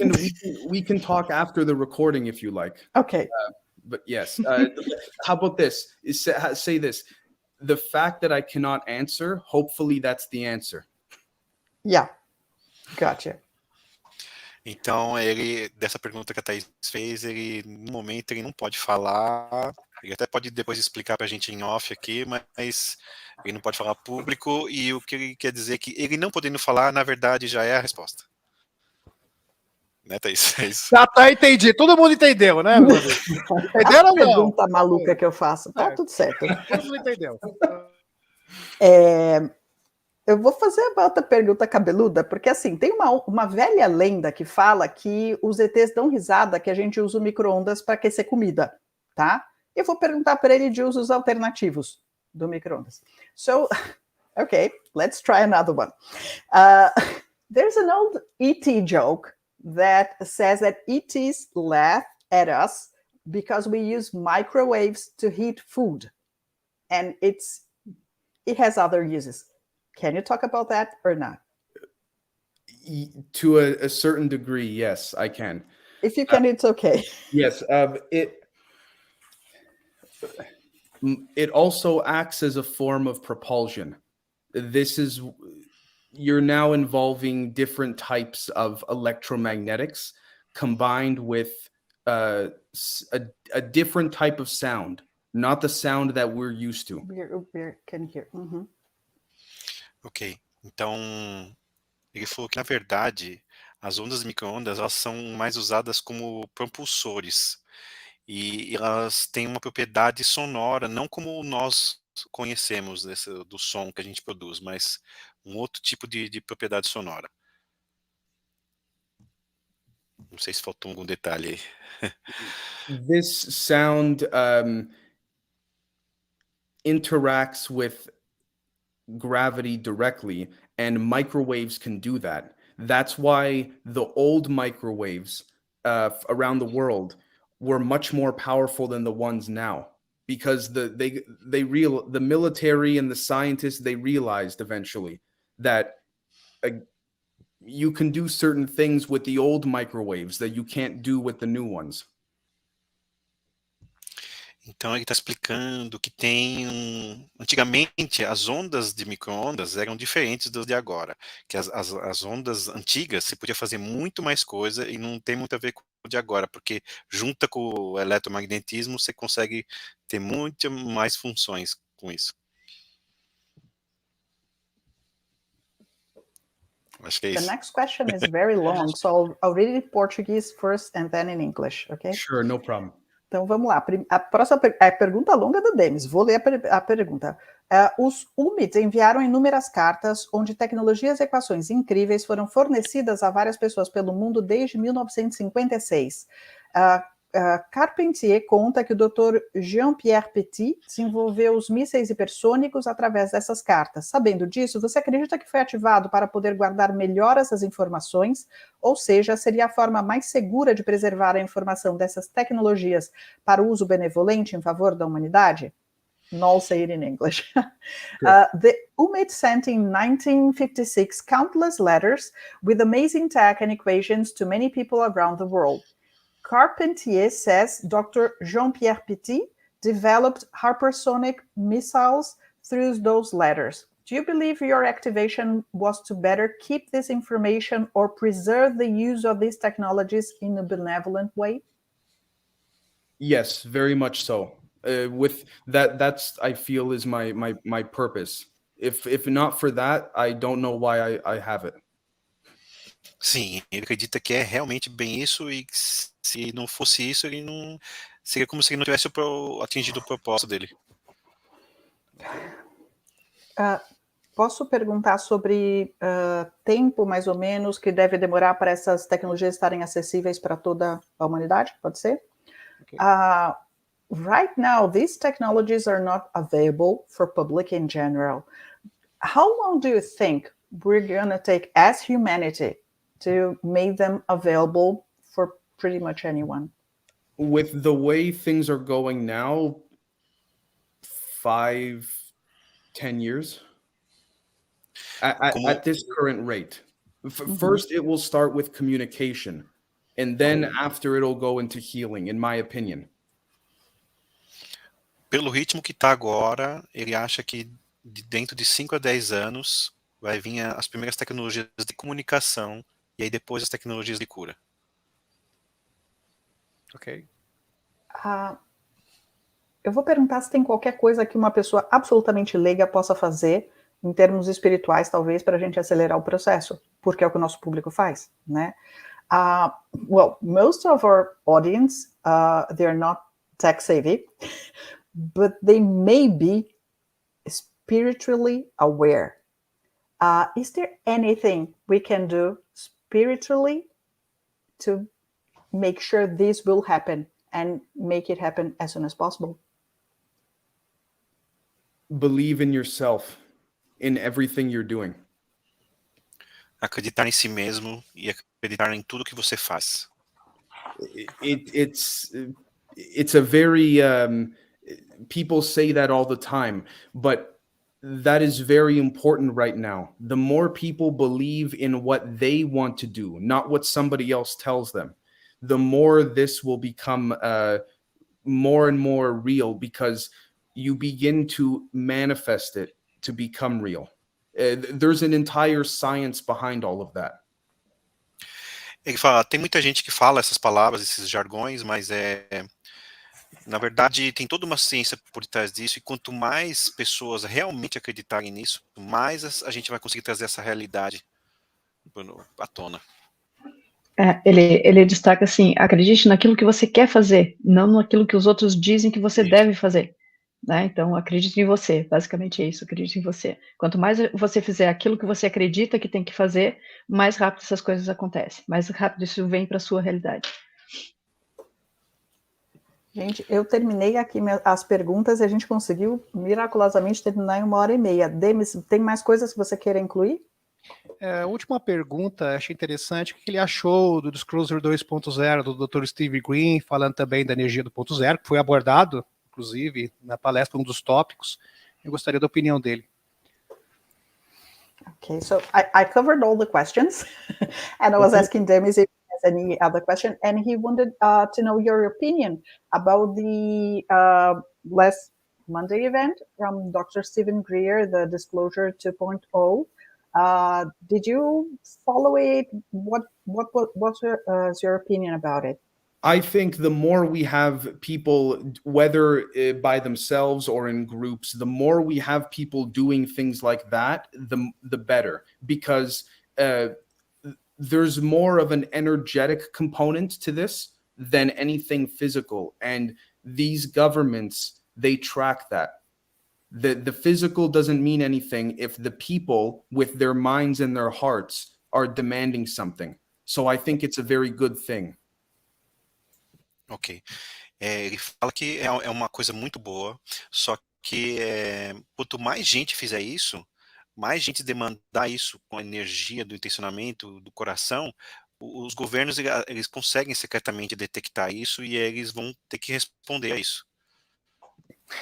can talk after the recording if you like. Okay. But yes, how about this? Say this: the fact that I cannot answer. Hopefully, that's the answer. Yeah, gotcha. Então, dessa pergunta que a Thaís fez, no momento, ele não pode falar. Ele até pode depois explicar para a gente em off aqui, mas ele não pode falar público, e o que ele quer dizer é que ele não podendo falar, na verdade, já é a resposta. Né, Thaís? É isso. Tá, entendi. Todo mundo entendeu, né? Entenderam ou não? Pergunta maluca que eu faço. Tá tudo certo. Todo mundo entendeu. Eu vou fazer uma outra pergunta cabeluda, porque assim, tem uma velha lenda que fala que os ETs dão risada que a gente usa o micro-ondas para aquecer comida, tá? Eu vou perguntar para ele de usos alternativos do micro-ondas. So, okay, let's try another one. There's an old ET joke that says that ETs laugh at us because we use microwaves to heat food. And it has other uses. Can you talk about that or not? To a certain degree, yes, I can. If you can, it's okay. Yes, it also acts as a form of propulsion. You're now involving different types of electromagnetics combined with a different type of sound, not the sound that we're used to. We can hear. Mm-hmm. Ok, então ele falou que, na verdade, as ondas de micro-ondas, elas são mais usadas como propulsores, e elas têm uma propriedade sonora, não como nós conhecemos do som que a gente produz, mas um outro tipo de propriedade sonora. Não sei se faltou algum detalhe aí. This sound interacts with gravity directly, and microwaves can do that. That's why the old microwaves around the world were much more powerful than the ones now, because the military and the scientists, they realized eventually that you can do certain things with the old microwaves that you can't do with the new ones. Então ele está explicando que antigamente as ondas de micro-ondas eram diferentes das de agora, que as ondas antigas você podia fazer muito mais coisa e não tem muito a ver com o de agora, porque junta com o eletromagnetismo você consegue ter muito mais funções com isso. Acho que é isso. The next question is very long, so I'll read it in Portuguese first and then in English, okay? Sure, no problem. Então, vamos lá. A próxima é a pergunta longa do Demis. Vou ler a pergunta. Os UMITs enviaram inúmeras cartas onde tecnologias e equações incríveis foram fornecidas a várias pessoas pelo mundo desde 1956. Carpentier conta que o Dr. Jean-Pierre Petit desenvolveu os mísseis hipersônicos através dessas cartas. Sabendo disso, você acredita que foi ativado para poder guardar melhor essas informações? Ou seja, seria a forma mais segura de preservar a informação dessas tecnologias para o uso benevolente em favor da humanidade? I'll say it in English. The UMIT sent in 1956 countless letters with amazing tech and equations to many people around the world. Carpentier says Dr. Jean-Pierre Petit developed hypersonic missiles through those letters. Do you believe your activation was to better keep this information or preserve the use of these technologies in a benevolent way? Yes, very much so. With that's I feel is my purpose. If not for that, I don't know why I have it. Sim, ele acredita que é realmente bem isso e se não fosse isso, ele não seria como se ele não tivesse atingido o propósito dele. Posso perguntar sobre tempo, mais ou menos, que deve demorar para essas tecnologias estarem acessíveis para toda a humanidade? Pode ser? Okay. Right now, these technologies are not available for public in general. How long do you think we're going to take as humanity to make them available for pretty much anyone? With the way things are going now, 5-10 years at this current rate. First, it will start with communication, and then after it'll go into healing, in my opinion. Pelo ritmo que está agora, ele acha que dentro de 5 a 10 anos vai vir as primeiras tecnologias de comunicação e aí depois as tecnologias de cura. Ok. Eu vou perguntar se tem qualquer coisa que uma pessoa absolutamente leiga possa fazer, em termos espirituais, talvez, para a gente acelerar o processo, porque é o que o nosso público faz, né? Well, most of our audience, they're not tech-savvy, but they may be spiritually aware. Is there anything we can do spiritually to make sure this will happen and make it happen as soon as possible? Believe in yourself, in everything you're doing. Acreditar em si mesmo e acreditar em tudo que você faz. It's a very people say that all the time, but that is very important right now. The more people believe in what they want to do, not what somebody else tells them, the more this will become more and more real, because you begin to manifest it to become real. There's an entire science behind all of that. Ele fala, tem muita gente que fala essas palavras, esses jargões, mas na verdade tem toda uma ciência por trás disso, e quanto mais pessoas realmente acreditarem nisso, mais a gente vai conseguir trazer essa realidade à tona. Ele destaca assim, acredite naquilo que você quer fazer, não naquilo que os outros dizem que você deve fazer. Né? Então, acredite em você, basicamente é isso, acredite em você. Quanto mais você fizer aquilo que você acredita que tem que fazer, mais rápido essas coisas acontecem, mais rápido isso vem para a sua realidade. Gente, eu terminei aqui as perguntas e a gente conseguiu miraculosamente terminar em 1h30. Demis, tem mais coisas que você queira incluir? A última pergunta, achei interessante, o que ele achou do Disclosure 2.0 do Dr. Steve Green, falando também da energia do ponto zero, que foi abordado inclusive, na palestra, um dos tópicos. Eu gostaria da opinião dele. Okay, so I covered all the questions, and I was asking Demis if he has any other question, and he wanted to know your opinion about the last Monday event from Dr. Stephen Greer, the Disclosure 2.0. Did you follow it? What's your opinion about it? I think the more we have people, whether by themselves or in groups, the more we have people doing things like that, the better, because there's more of an energetic component to this than anything physical. And these governments, they track that. The physical doesn't mean anything if the people with their minds and their hearts are demanding something. So I think it's a very good thing. Ok. Ele fala que é uma coisa muito boa, só que quanto mais gente fizer isso, mais gente demandar isso com a energia do intencionamento, do coração, os governos eles conseguem secretamente detectar isso e eles vão ter que responder a isso.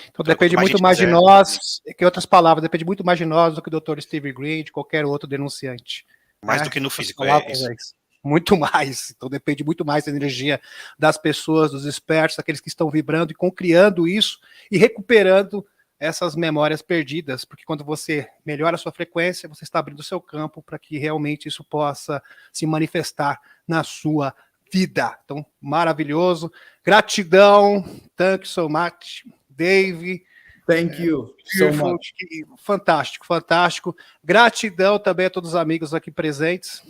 Então depende muito mais de nós, que outras palavras, depende muito mais de nós do que o Dr. Steve Green, de qualquer outro denunciante. Mais do que no físico, isso. Muito mais. Então depende muito mais da energia das pessoas, dos espertos, daqueles que estão vibrando e criando isso e recuperando essas memórias perdidas, porque quando você melhora a sua frequência, você está abrindo o seu campo para que realmente isso possa se manifestar na sua vida. Então, maravilhoso. Gratidão. Thank you so much. Dave. Thank you so much. Fantástico, fantástico. Gratidão também a todos os amigos aqui presentes,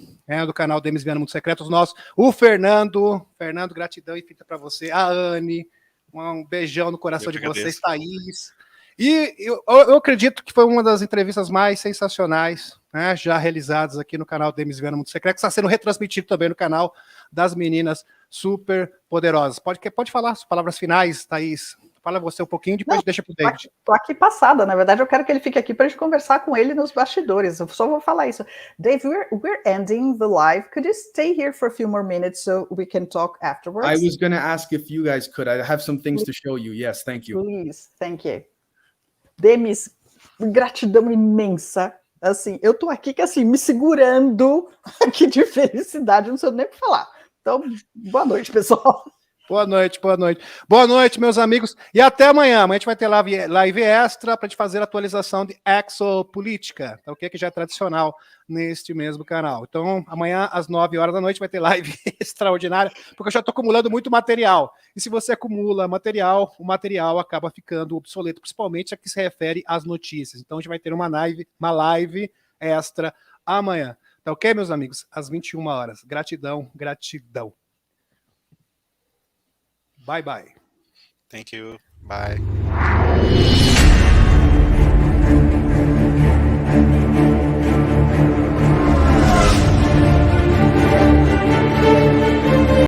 do canal Demis Viana Mundo Secretos nossos. O Fernando, gratidão infinita para você. A Anne, um beijão no coração de vocês, Thaís. E eu acredito que foi uma das entrevistas mais sensacionais, já realizadas aqui no canal Demis Viana Mundo Secreto, que está sendo retransmitido também no canal das meninas super poderosas. Pode falar as palavras finais, Thaís. Fala você um pouquinho, depois deixa para o David. Estou aqui passada, na verdade eu quero que ele fique aqui para a gente conversar com ele nos bastidores. Eu só vou falar isso. Dave, we're ending the live. Could you stay here for a few more minutes so we can talk afterwards? I was going to ask if you guys could. I have some things to show you. Yes, thank you. Please, thank you. Demis, gratidão imensa. Assim, eu tô aqui que assim me segurando aqui de felicidade, não sei nem o que falar. Então, boa noite, pessoal. Boa noite, boa noite. Boa noite, meus amigos. E até amanhã. Amanhã a gente vai ter live extra para a gente fazer a atualização de exopolítica, tá, ok? Que já é tradicional neste mesmo canal. Então, amanhã, às 9 horas da noite, vai ter live extraordinária, porque eu já estou acumulando muito material. E se você acumula material, o material acaba ficando obsoleto, principalmente a que se refere às notícias. Então, a gente vai ter uma live extra amanhã. Tá ok, meus amigos? Às 21 horas. Gratidão, gratidão. Bye, bye. Thank you. Bye.